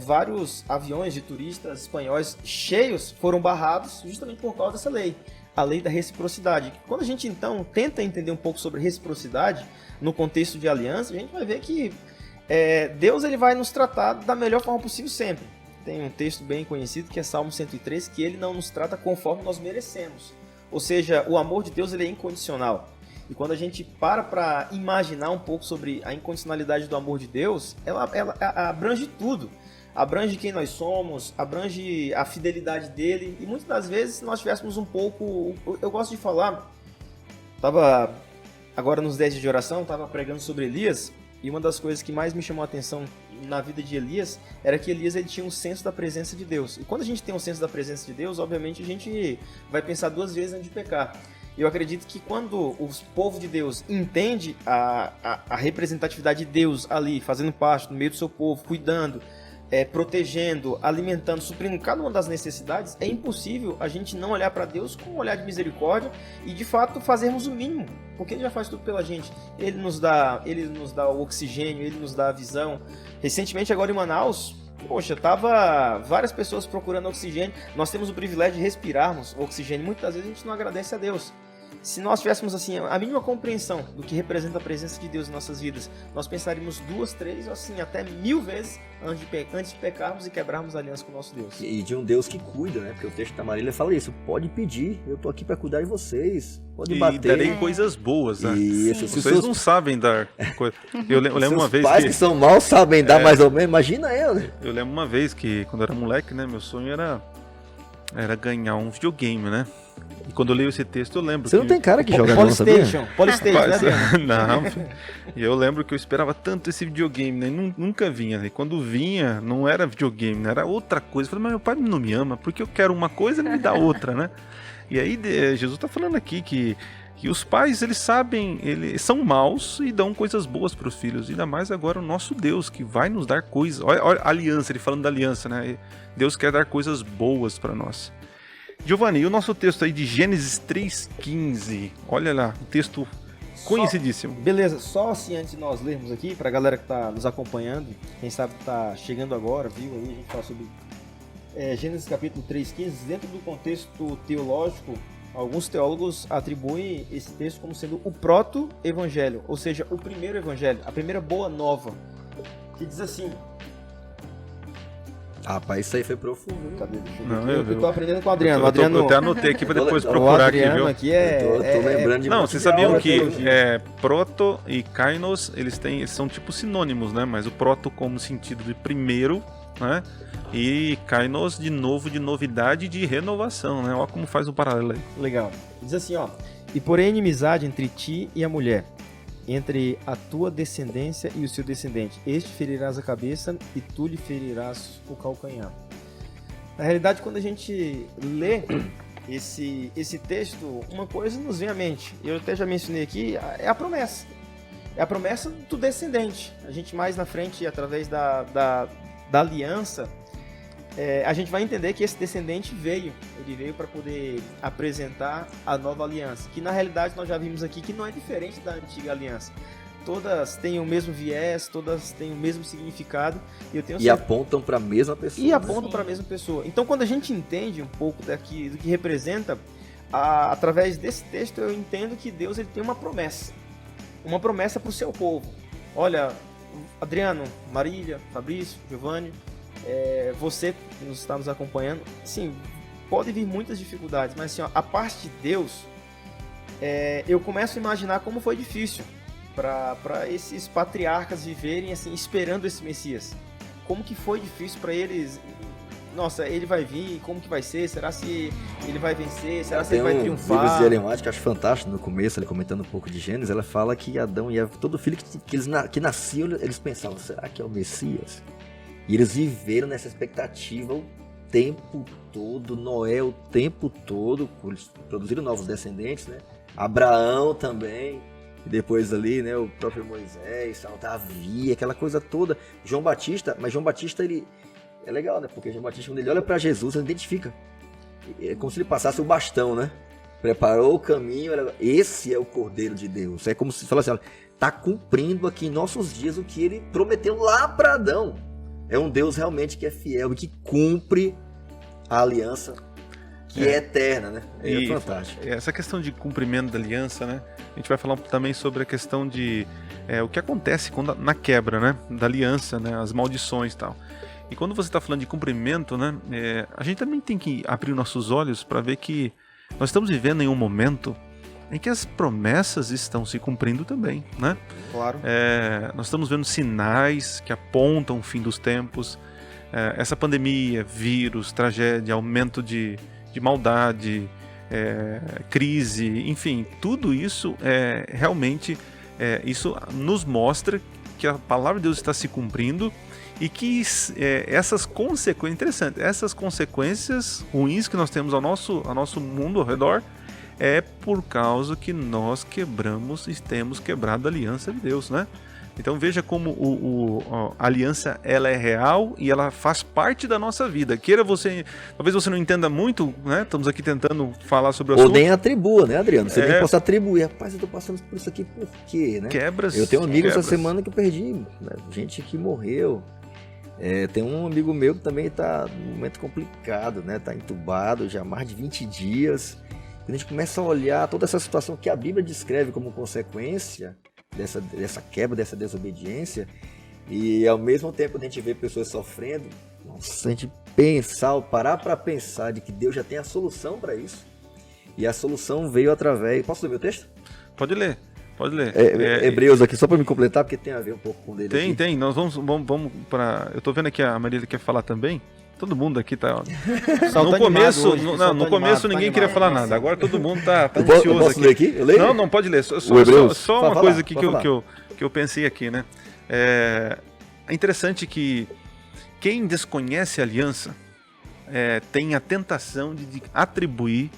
vários aviões de turistas espanhóis cheios foram barrados justamente por causa dessa lei. A lei da reciprocidade. Quando a gente então tenta entender um pouco sobre reciprocidade no contexto de aliança, a gente vai ver que Deus ele vai nos tratar da melhor forma possível sempre. Tem um texto bem conhecido que é Salmo 103, que ele não nos trata conforme nós merecemos. Ou seja, o amor de Deus ele é incondicional. E quando a gente para imaginar um pouco sobre a incondicionalidade do amor de Deus, ela abrange tudo. Abrange quem nós somos, abrange a fidelidade dele. E muitas das vezes, se nós tivéssemos um pouco... Eu gosto de falar... Estava agora nos 10 dias de oração, estava pregando sobre Elias. E uma das coisas que mais me chamou a atenção na vida de Elias era que Elias ele tinha um senso da presença de Deus. E quando a gente tem um senso da presença de Deus, obviamente a gente vai pensar 2 vezes antes de pecar. Eu acredito que quando o povo de Deus entende a representatividade de Deus ali, fazendo parte no meio do seu povo, cuidando, protegendo, alimentando, suprindo cada uma das necessidades, é impossível a gente não olhar para Deus com um olhar de misericórdia e de fato fazermos o mínimo, porque Ele já faz tudo pela gente. Ele nos dá o oxigênio, Ele nos dá a visão. Recentemente, agora em Manaus, poxa, tava várias pessoas procurando oxigênio. Nós temos o privilégio de respirarmos oxigênio. Muitas vezes a gente não agradece a Deus. Se nós tivéssemos assim a mínima compreensão do que representa a presença de Deus em nossas vidas, nós pensaríamos 2, 3, assim, até 1000 vezes antes de pecarmos e quebrarmos a aliança com o nosso Deus. E de um Deus que cuida, né? Porque o texto da Marília fala isso. Pode pedir, eu tô aqui para cuidar de vocês. Pode bater. E darei coisas boas, né? Isso. Vocês não sabem dar coisa. Eu lembro uma vez os pais que são maus sabem dar mais ou menos. Imagina eu, né? Eu lembro uma vez que, quando eu era moleque, né? Meu sonho era ganhar um videogame, né? E quando eu leio esse texto, eu lembro Você não tem cara que joga não, sabia? Polystation, né, Adriano? Não, filho. E eu lembro que eu esperava tanto esse videogame, né? Nunca vinha. E quando vinha, não era videogame, né? Era outra coisa. Eu falei, mas meu pai não me ama, porque eu quero uma coisa e ele me dá outra, né? E aí, Jesus tá falando aqui que os pais, eles sabem, eles são maus e dão coisas boas para os filhos. Ainda mais agora o nosso Deus, que vai nos dar coisas. Olha a aliança, ele falando da aliança, né? Deus quer dar coisas boas para nós. Giovanni, e o nosso texto aí de Gênesis 3,15? Olha lá, um texto conhecidíssimo. Beleza, só assim antes de nós lermos aqui, pra galera que tá nos acompanhando, quem sabe tá chegando agora, viu aí, a gente fala sobre Gênesis capítulo 3,15, dentro do contexto teológico, alguns teólogos atribuem esse texto como sendo o proto-evangelho, ou seja, o primeiro evangelho, a primeira boa nova, que diz assim... Rapaz, isso aí foi profundo. Cadê? Não, eu tô aprendendo com o Adriano. Eu até anotei aqui pra depois procurar aqui, viu? Aqui eu tô lembrando de Não, vocês sabiam que proto e kainos, eles são tipo sinônimos, né? Mas o proto como sentido de primeiro, né? E kainos de novo, de novidade, de renovação, né? Olha como faz um paralelo aí. Legal. Diz assim, ó. E porém inimizade entre ti e a mulher, entre a tua descendência e o seu descendente. Este ferirás a cabeça e tu lhe ferirás o calcanhar. Na realidade, quando a gente lê esse texto, uma coisa nos vem à mente. Eu até já mencionei aqui, é a promessa. É a promessa do descendente. A gente mais na frente, através da aliança, a gente vai entender que esse descendente veio para poder apresentar a nova aliança, que na realidade nós já vimos aqui que não é diferente da antiga aliança. Todas têm o mesmo viés, todas têm o mesmo significado. E apontam para a mesma pessoa. E apontam para a mesma pessoa. Então, quando a gente entende um pouco do que representa, através desse texto eu entendo que Deus ele tem uma promessa para o seu povo. Olha, Adriano, Marília, Fabrício, Giovanni, você que está nos acompanhando, sim, pode vir muitas dificuldades, mas assim, ó, a parte de Deus, eu começo a imaginar como foi difícil para esses patriarcas viverem assim, esperando esse Messias. Como que foi difícil para eles? Nossa, ele vai vir, como que vai ser? Será se ele vai vencer? Será se ele vai triunfar? Livros de Ellen White, que eu acho fantástico, no começo, ele comentando um pouco de Gênesis, ela fala que Adão e Eva, todo filho que nasciam, eles pensavam, será que é o Messias? E eles viveram nessa expectativa o tempo todo, Noé o tempo todo, eles produziram novos descendentes, né? Abraão também, e depois ali, né, o próprio Moisés, Davi, aquela coisa toda. João Batista, ele é legal, né? Porque João Batista, quando ele olha para Jesus, ele identifica. É como se ele passasse o bastão, né? Preparou o caminho, esse é o Cordeiro de Deus. É como se falasse, olha, tá cumprindo aqui em nossos dias o que ele prometeu lá para Adão. É um Deus realmente que é fiel e que cumpre a aliança que é eterna, né? É fantástico. Essa questão de cumprimento da aliança, né? A gente vai falar também sobre a questão de o que acontece na quebra, né? Da aliança, né? As maldições e tal. E quando você está falando de cumprimento, né? A gente também tem que abrir nossos olhos para ver que nós estamos vivendo em um momento em que as promessas estão se cumprindo também, né? Claro. Nós estamos vendo sinais que apontam o fim dos tempos. Essa pandemia, vírus, tragédia, aumento de maldade, crise, enfim, tudo isso realmente isso nos mostra que a palavra de Deus está se cumprindo e que essas consequências, interessante, essas consequências ruins que nós temos ao nosso mundo ao redor é por causa que nós quebramos e temos quebrado a aliança de Deus, né? Então veja como a aliança ela é real e ela faz parte da nossa vida. Queira você, talvez você não entenda muito, né? Estamos aqui tentando falar sobre o Ou assunto. nem atribua, né, Adriano? Você nem possa atribuir. Rapaz, eu tô passando por isso aqui, por quê, né? Quebras. Eu tenho um amigo essa quebras. semana que eu perdi, né? Gente que morreu. Tem um amigo meu que também tá num momento complicado, né? Tá entubado já há mais de 20 dias. A gente começa a olhar toda essa situação que a Bíblia descreve como consequência dessa quebra, dessa desobediência, e ao mesmo tempo a gente vê pessoas sofrendo. Nossa, a gente parar para pensar de que Deus já tem a solução para isso, e a solução veio através... Posso ler meu texto? Pode ler. Hebreus aqui, só para me completar, porque tem a ver um pouco com o dele aqui. Tem. Nós vamos para... Eu tô vendo aqui a Marília quer falar também. Todo mundo aqui tá... No começo ninguém queria falar nada. Agora todo mundo tá ansioso eu posso aqui. ler aqui? Eu leio? Não pode ler. Só uma coisa aqui que eu pensei aqui, né? É interessante que quem desconhece a aliança tem a tentação de atribuir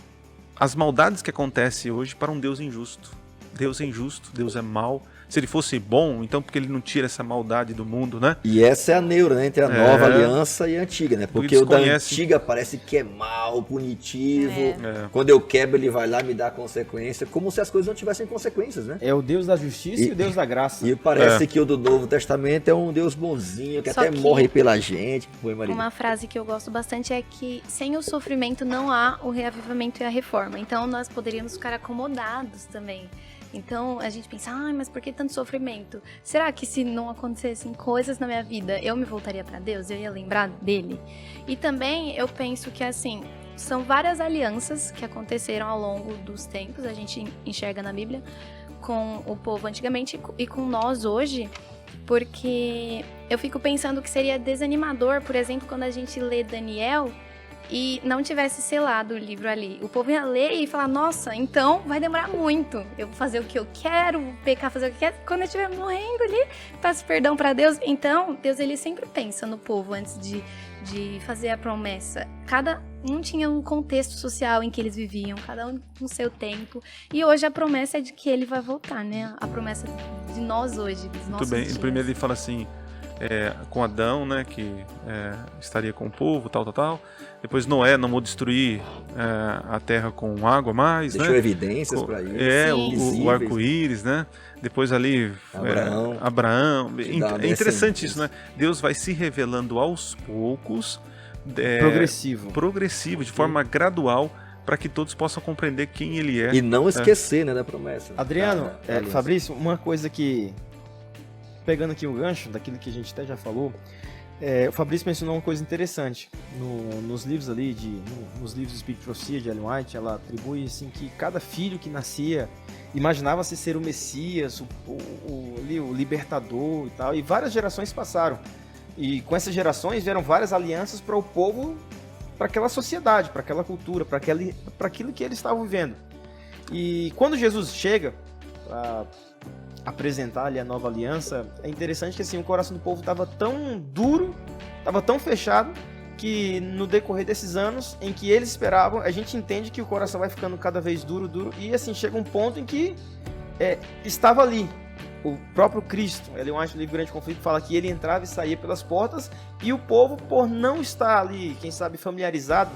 as maldades que acontecem hoje para um Deus injusto. Deus é injusto, Deus é mau. Se ele fosse bom, então por que ele não tira essa maldade do mundo, né? E essa é a neura, né? Entre a nova aliança e a antiga, né? Porque o da antiga parece que é mal, punitivo. Quando eu quebro, ele vai lá e me dá consequência. Como se as coisas não tivessem consequências, né? É o Deus da justiça e o Deus da graça. E parece que o do Novo Testamento é um Deus bonzinho, que até morre pela gente. Uma frase que eu gosto bastante é que sem o sofrimento não há o reavivamento e a reforma. Então nós poderíamos ficar acomodados também. Então a gente pensa, mas por que tanto sofrimento? Será que se não acontecessem coisas na minha vida, eu me voltaria para Deus? Eu ia lembrar dele? E também eu penso que assim, são várias alianças que aconteceram ao longo dos tempos, a gente enxerga na Bíblia, com o povo antigamente e com nós hoje, porque eu fico pensando que seria desanimador, por exemplo, quando a gente lê Daniel e não tivesse selado o livro ali. O povo ia ler e falar, nossa, então vai demorar muito. Eu vou fazer o que eu quero, vou pecar, fazer o que eu quero. Quando eu estiver morrendo ali, peço perdão para Deus. Então, Deus, ele sempre pensa no povo antes de fazer a promessa. Cada um tinha um contexto social em que eles viviam, cada um com seu tempo. E hoje a promessa é de que ele vai voltar, né? A promessa de nós hoje, dos nossos Muito bem. dias. Primeiro ele fala assim, com Adão, né, que estaria com o povo, tal. Depois Noé não vou destruir a terra com água mais, deixou evidências para isso. O arco-íris, né? Depois ali Abraão. É interessante isso, né? Deus vai se revelando aos poucos, progressivo, de forma gradual, para que todos possam compreender quem ele é. E não esquecer, né, da promessa. Adriano, Fabrício, uma coisa que, pegando aqui o gancho daquilo que a gente até já falou, o Fabrício mencionou uma coisa interessante. Nos livros ali, nos livros do Spirit Profecia de Ellen White, ela atribui assim, que cada filho que nascia imaginava-se ser o Messias, o libertador e tal, e várias gerações passaram. E com essas gerações vieram várias alianças para o povo, para aquela sociedade, para aquela cultura, para aquilo que eles estavam vivendo. E quando Jesus chega para apresentar ali a nova aliança, é interessante que assim, o coração do povo estava tão duro, estava tão fechado, que no decorrer desses anos em que eles esperavam, a gente entende que o coração vai ficando cada vez duro, e assim, chega um ponto em que estava ali o próprio Cristo. Ele no livro Grande Conflito fala que ele entrava e saía pelas portas, e o povo, por não estar ali, quem sabe, familiarizado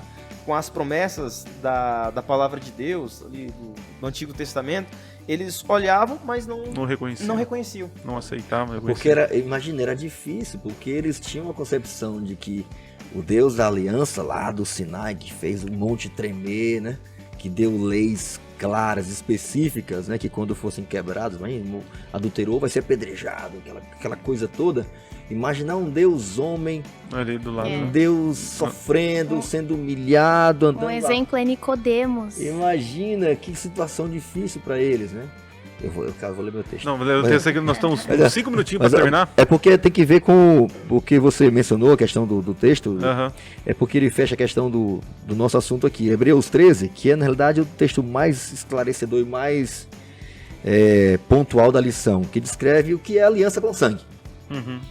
com as promessas da palavra de Deus ali do Antigo Testamento, eles olhavam, mas não reconheciam. Não aceitavam. Porque imagina, era difícil, porque eles tinham uma concepção de que o Deus da aliança lá do Sinai, que fez o monte tremer, né? Que deu leis claras, específicas, né? Que quando fossem quebrados, adulterou, vai ser apedrejado, aquela coisa toda. Imaginar um Deus homem, ali do lado, um Deus sofrendo, sendo humilhado, andando. Um exemplo é Nicodemos. Imagina que situação difícil para eles, né? Eu vou ler meu texto. Não, nós estamos 5 minutinhos para terminar. É porque tem que ver com o que você mencionou, a questão do texto. É porque ele fecha a questão do nosso assunto aqui. Hebreus 13, que é na realidade o texto mais esclarecedor e mais pontual da lição, que descreve o que é aliança com sangue.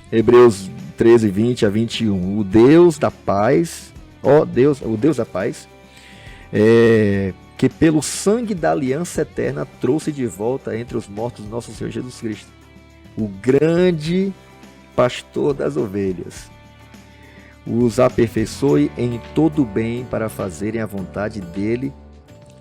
Hebreus 13, 20 a 21. O Deus da paz, o Deus da paz, que pelo sangue da aliança eterna trouxe de volta entre os mortos nosso Senhor Jesus Cristo. o grande pastor das ovelhas. Os aperfeiçoe em todo o bem para fazerem a vontade dele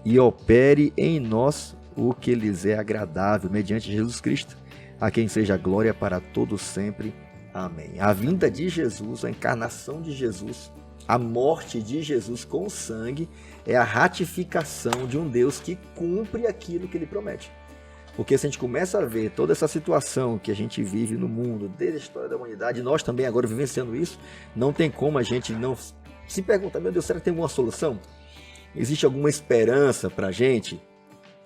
e opere em nós o que lhes é agradável, mediante Jesus Cristo, a quem seja glória para todos sempre. Amém. A vinda de Jesus, a encarnação de Jesus, a morte de Jesus com o sangue é a ratificação de um Deus que cumpre aquilo que ele promete. Porque se a gente começa a ver toda essa situação que a gente vive no mundo, desde a história da humanidade, nós também agora vivenciando isso, não tem como a gente não se perguntar, meu Deus, será que tem alguma solução? Existe alguma esperança para a gente?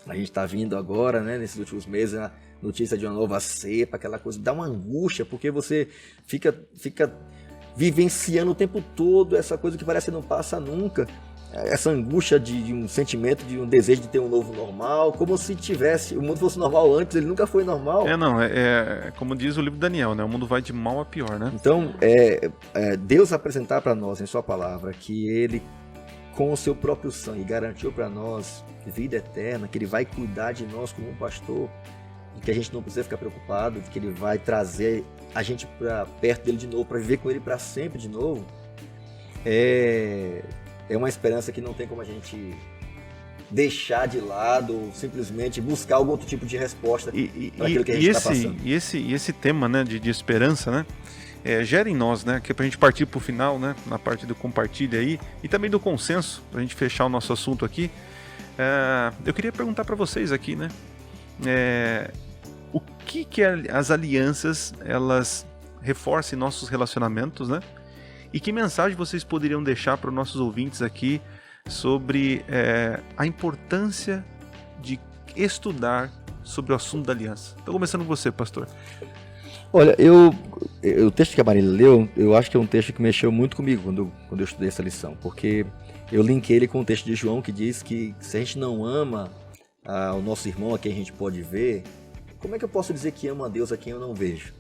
A gente está vindo agora, né, nesses últimos meses, a notícia de uma nova cepa, aquela coisa, dá uma angústia, porque você fica vivenciando o tempo todo essa coisa que parece que não passa nunca. Essa angústia de um sentimento, de um desejo de ter um novo normal, como se o mundo fosse normal antes, ele nunca foi normal. Como diz o livro de Daniel, né? O mundo vai de mal a pior, né? Então, Deus apresentar para nós em sua palavra que ele, com o seu próprio sangue, garantiu para nós vida eterna, que ele vai cuidar de nós como um pastor, e que a gente não precisa ficar preocupado, que ele vai trazer a gente para perto dele de novo, para viver com ele para sempre de novo, é uma esperança que não tem como a gente deixar de lado ou simplesmente buscar algum outro tipo de resposta para aquilo que a gente está passando. E esse tema, né, de esperança, né, gera em nós, né, que é para a gente partir para o final, né, na parte do compartilha aí, e também do consenso, para a gente fechar o nosso assunto aqui. Eu queria perguntar para vocês aqui, né, o que as alianças, elas reforçam em nossos relacionamentos, né? E que mensagem vocês poderiam deixar para os nossos ouvintes aqui sobre a importância de estudar sobre o assunto da aliança? Estou começando com você, pastor. Olha, o texto que a Marília leu, eu acho que é um texto que mexeu muito comigo quando eu estudei essa lição, porque eu linkei ele com o texto de João que diz que se a gente não ama o nosso irmão a quem a gente pode ver, como é que eu posso dizer que amo a Deus a quem eu não vejo?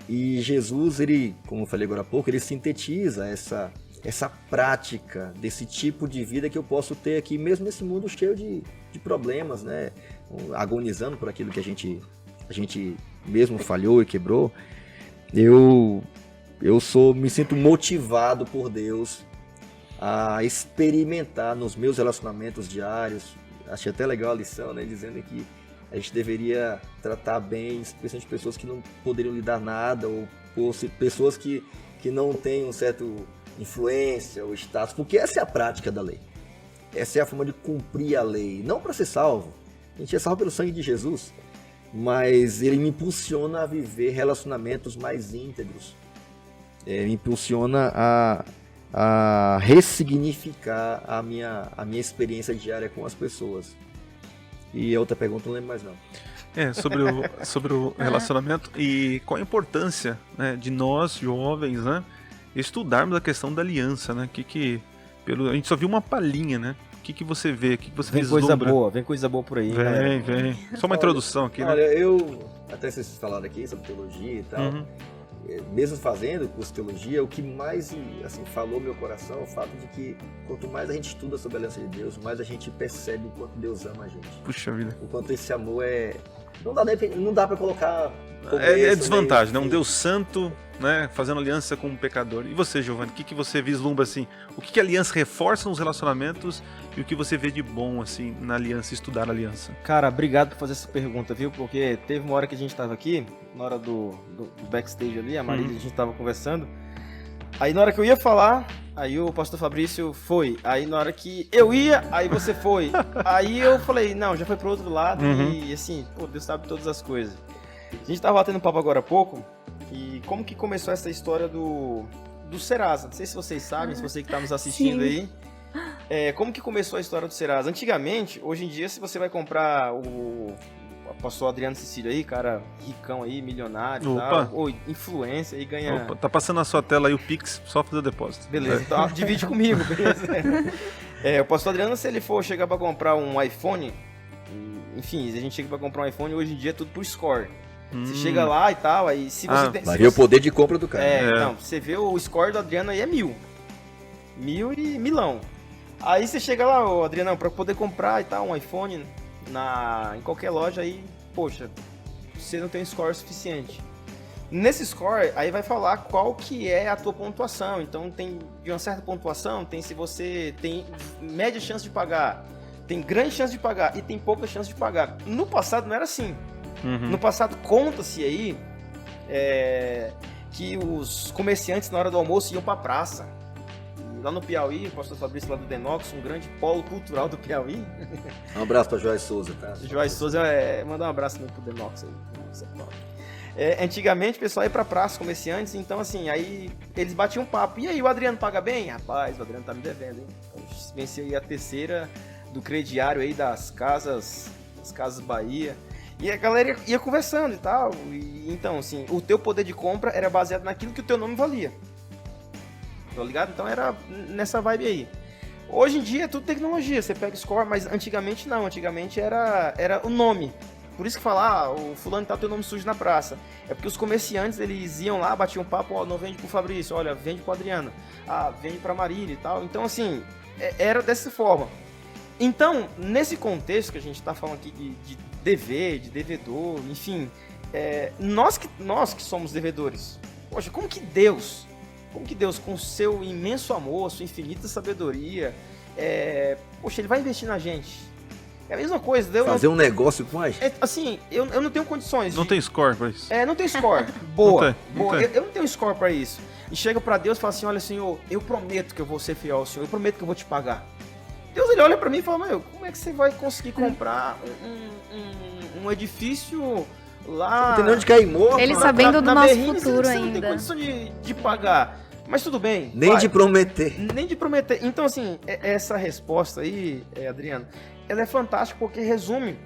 E Jesus, ele, como eu falei agora há pouco, ele sintetiza essa prática desse tipo de vida que eu posso ter aqui, mesmo nesse mundo cheio de problemas, né? Agonizando por aquilo que a gente mesmo falhou e quebrou. Eu me sinto motivado por Deus a experimentar nos meus relacionamentos diários. Achei até legal a lição, né? Dizendo que a gente deveria tratar bem, especialmente pessoas que não poderiam lhe dar nada, ou pessoas que não têm um certo influência ou status, porque essa é a prática da lei. Essa é a forma de cumprir a lei, não para ser salvo. A gente é salvo pelo sangue de Jesus, mas ele me impulsiona a viver relacionamentos mais íntegros. Me impulsiona a ressignificar a minha experiência diária com as pessoas. E a outra pergunta não lembro mais não. Sobre o relacionamento e qual a importância, né, de nós, jovens, né, estudarmos a questão da aliança, né? A gente só viu uma palhinha, né? O que você vê? O que você vislumbra? Vem coisa boa por aí. Vem. Só uma introdução aqui, né? Olha, eu até vocês falaram aqui sobre teologia e tal. Uhum. Mesmo fazendo curso de teologia, o que mais assim, falou meu coração é o fato de que quanto mais a gente estuda sobre a aliança de Deus, mais a gente percebe o quanto Deus ama a gente. Puxa vida. O quanto esse amor não dá para colocar é desvantagem, né? Um Deus santo, né, fazendo aliança com um pecador. E você, Giovanni, o que você vislumbra assim? O que a aliança reforça nos relacionamentos e o que você vê de bom assim na aliança, estudar a aliança? Cara, obrigado por fazer essa pergunta, viu? Porque teve uma hora que a gente tava aqui, na hora do backstage ali, a Marília, a gente tava conversando. Aí na hora que eu ia falar, aí o pastor Fabrício foi. Aí na hora que eu ia, aí você foi. Aí eu falei, não, já foi pro outro lado. E assim, pô, Deus sabe todas as coisas. A gente tava batendo papo agora há pouco, e como que começou essa história do Serasa? Não sei se vocês sabem, se você que tá nos assistindo aí. Como que começou a história do Serasa? Antigamente, hoje em dia, se você vai comprar o pastor Adriano Cecílio aí, cara ricão aí, milionário, tal, ou influência aí, ganha... Tá passando na sua tela aí o Pix, só fazer o depósito. Beleza, então divide comigo, beleza? O pastor Adriano, se ele for chegar pra comprar um iPhone, enfim, a gente chega pra comprar um iPhone, hoje em dia é tudo por score. Você chega lá e tal, aí se você tem... Vai ver o poder de compra do cara. Então, você vê o score do Adriano aí é 1000. 1000 e milão. Aí você chega lá, ô Adriano, pra poder comprar e tal, um iPhone em qualquer loja aí, poxa, você não tem um score suficiente. Nesse score, aí vai falar qual que é a tua pontuação. Então tem de uma certa pontuação, tem se você tem média chance de pagar, tem grande chance de pagar e tem pouca chance de pagar. No passado não era assim. No passado conta-se aí que os comerciantes na hora do almoço iam pra praça. E lá no Piauí, o pastor Fabrício lá do Denox, um grande polo cultural do Piauí. Um abraço pra Joás Souza, tá? Joás Souza, mandar um abraço pro Denox aí. Antigamente o pessoal ia pra praça, comerciantes, então assim, aí eles batiam um papo. E aí, o Adriano paga bem? Rapaz, o Adriano tá me devendo, hein? Venceu aí a terceira do crediário aí das Casas Bahia. E a galera ia conversando e tal. E, então, assim, o teu poder de compra era baseado naquilo que o teu nome valia. Tá ligado? Então era nessa vibe aí. Hoje em dia é tudo tecnologia, você pega score, mas antigamente não. Antigamente era o nome. Por isso que falar, o fulano tá teu nome sujo na praça. É porque os comerciantes, eles iam lá, batiam um papo, ó, não vende pro Fabrício, olha, vende pro Adriano, vende pra Marília e tal. Então, assim, era dessa forma. Então, nesse contexto que a gente tá falando aqui de dever, de devedor, enfim, nós que somos devedores, poxa, como que Deus, com seu imenso amor, sua infinita sabedoria, poxa, ele vai investir na gente? É a mesma coisa. Fazer um negócio com a gente. Assim, eu não tenho condições. Não tem score pra isso. Não tem score. Boa. Não boa. tem. Eu não tenho score pra isso. E chega pra Deus e fala assim, olha, Senhor, eu prometo que eu vou ser fiel ao Senhor, eu prometo que eu vou te pagar. Deus, ele olha pra mim e fala, meu, como é que você vai conseguir comprar um edifício lá... Não tem nem onde cair morto. Ele sabendo do nosso Berrini, futuro você ainda. não tem condição de pagar. Mas tudo bem. Nem de prometer. Nem de prometer. Então, assim, essa resposta aí, Adriano, ela é fantástica porque resume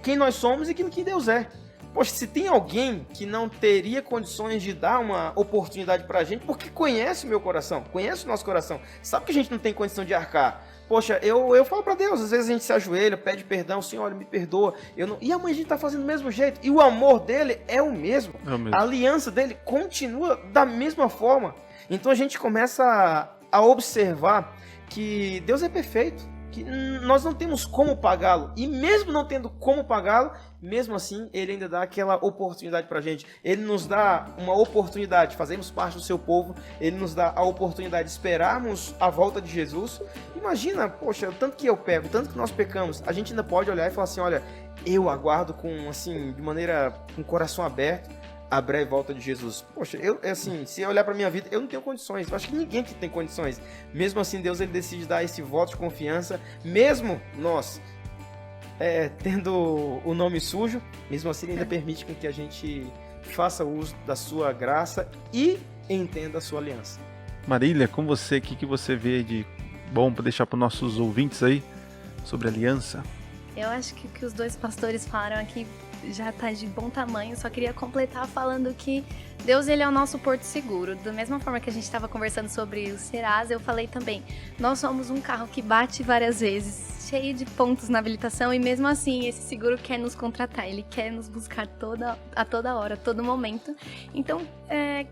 quem nós somos e aquilo que Deus é. Poxa, se tem alguém que não teria condições de dar uma oportunidade pra gente, porque conhece o meu coração, conhece o nosso coração, sabe que a gente não tem condição de arcar. Poxa, eu falo pra Deus, às vezes a gente se ajoelha, pede perdão, Senhor, me perdoa. E amanhã a gente tá fazendo do mesmo jeito. E o amor dele é o mesmo. A aliança dele continua da mesma forma. Então a gente começa a observar que Deus é perfeito. Que nós não temos como pagá-lo, e mesmo não tendo como pagá-lo, mesmo assim, ele ainda dá aquela oportunidade pra gente. Ele nos dá uma oportunidade de fazermos parte do seu povo, ele nos dá a oportunidade de esperarmos a volta de Jesus. Imagina, poxa, o tanto que eu pego, o tanto que nós pecamos, a gente ainda pode olhar e falar assim, olha, eu aguardo com o coração aberto, a breve volta de Jesus. Poxa, se eu olhar pra minha vida, eu não tenho condições. Eu acho que ninguém aqui tem condições. Mesmo assim, Deus ele decide dar esse voto de confiança, mesmo nós tendo o nome sujo, mesmo assim ele ainda permite com que a gente faça uso da sua graça e entenda a sua aliança. Marília, com você, o que você vê de bom para deixar para os nossos ouvintes aí sobre aliança? Eu acho que o que os dois pastores falaram aqui já tá de bom tamanho, só queria completar falando que Deus, ele é o nosso porto seguro. Da mesma forma que a gente estava conversando sobre o Serasa, eu falei também, nós somos um carro que bate várias vezes, cheio de pontos na habilitação, e mesmo assim esse seguro quer nos contratar, ele quer nos buscar a toda hora, a todo momento. Então,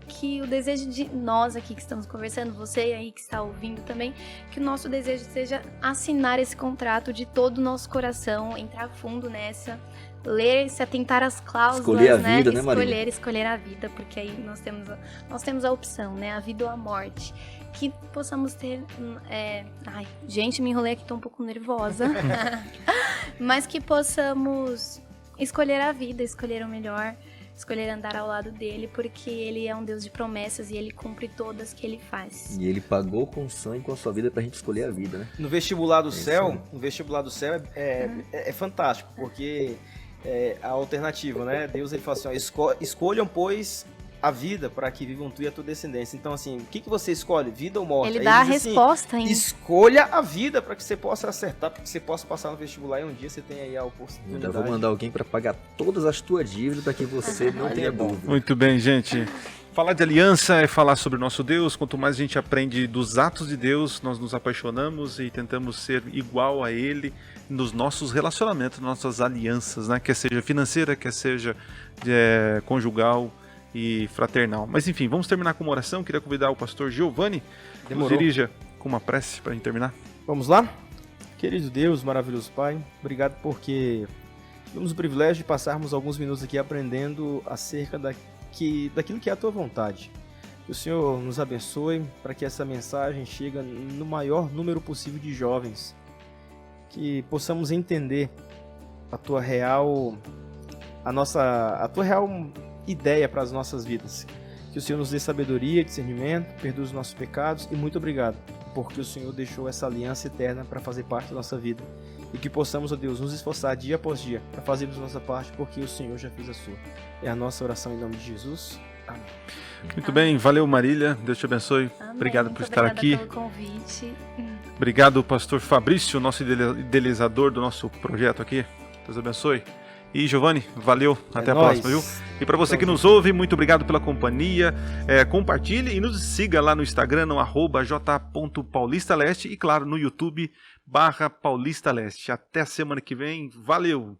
que o desejo de nós aqui que estamos conversando, você aí que está ouvindo também, que o nosso desejo seja assinar esse contrato de todo o nosso coração, entrar fundo nessa, ler, se atentar às cláusulas, escolher a vida, né, Marília? Escolher a vida, porque aí nós temos a opção, né, a vida ou a morte. Que possamos ter... gente, me enrolei aqui, tô um pouco nervosa. Mas que possamos escolher a vida, escolher o melhor, escolher andar ao lado dele, porque ele é um Deus de promessas e ele cumpre todas que ele faz. E ele pagou com sangue, com a sua vida, pra gente escolher a vida, né? No vestibular do céu, é fantástico, porque a alternativa, né? Deus ele fala assim, ó, escolham, pois, a vida para que vivam tu e a tua descendência. Então, assim, o que você escolhe? Vida ou morte? Ele Aí dá a diz assim, resposta ainda. Escolha a vida para que você possa acertar, para que você possa passar no vestibular e um dia você tenha aí a oportunidade. Então, eu vou mandar alguém para pagar todas as tuas dívidas para que você não tenha dúvida. Muito bem, gente. Falar de aliança é falar sobre o nosso Deus. Quanto mais a gente aprende dos atos de Deus, nós nos apaixonamos e tentamos ser igual a Ele nos nossos relacionamentos, nossas alianças, né? Quer seja financeira, quer seja conjugal e fraternal. Mas enfim, vamos terminar com uma oração. Queria convidar o pastor Giovanni que nos dirija com uma prece para a gente terminar. Vamos lá? Querido Deus, maravilhoso Pai, obrigado porque Tivemos o privilégio de passarmos alguns minutos aqui aprendendo acerca daquilo que é a tua vontade. Que o Senhor nos abençoe para que essa mensagem chegue no maior número possível de jovens. Que possamos entender a tua real ideia para as nossas vidas. Que o Senhor nos dê sabedoria, discernimento, perdoe os nossos pecados e muito obrigado, porque o Senhor deixou essa aliança eterna para fazer parte da nossa vida. E que possamos, ó Deus, nos esforçar dia após dia para fazermos a nossa parte, porque o Senhor já fez a sua. É a nossa oração em nome de Jesus. Amém. Muito bem, valeu Marília, Deus te abençoe. Amém. Obrigado por estar Obrigada aqui. pelo convite. Obrigado, pastor Fabrício, nosso idealizador do nosso projeto aqui. Deus abençoe. E Giovanni, valeu, até a nóis. próxima, viu? E para você que nos ouve, muito obrigado pela companhia. Compartilhe e nos siga lá no Instagram, no @j.paulistaleste e claro, no YouTube /Paulista Leste. Até a semana que vem, valeu!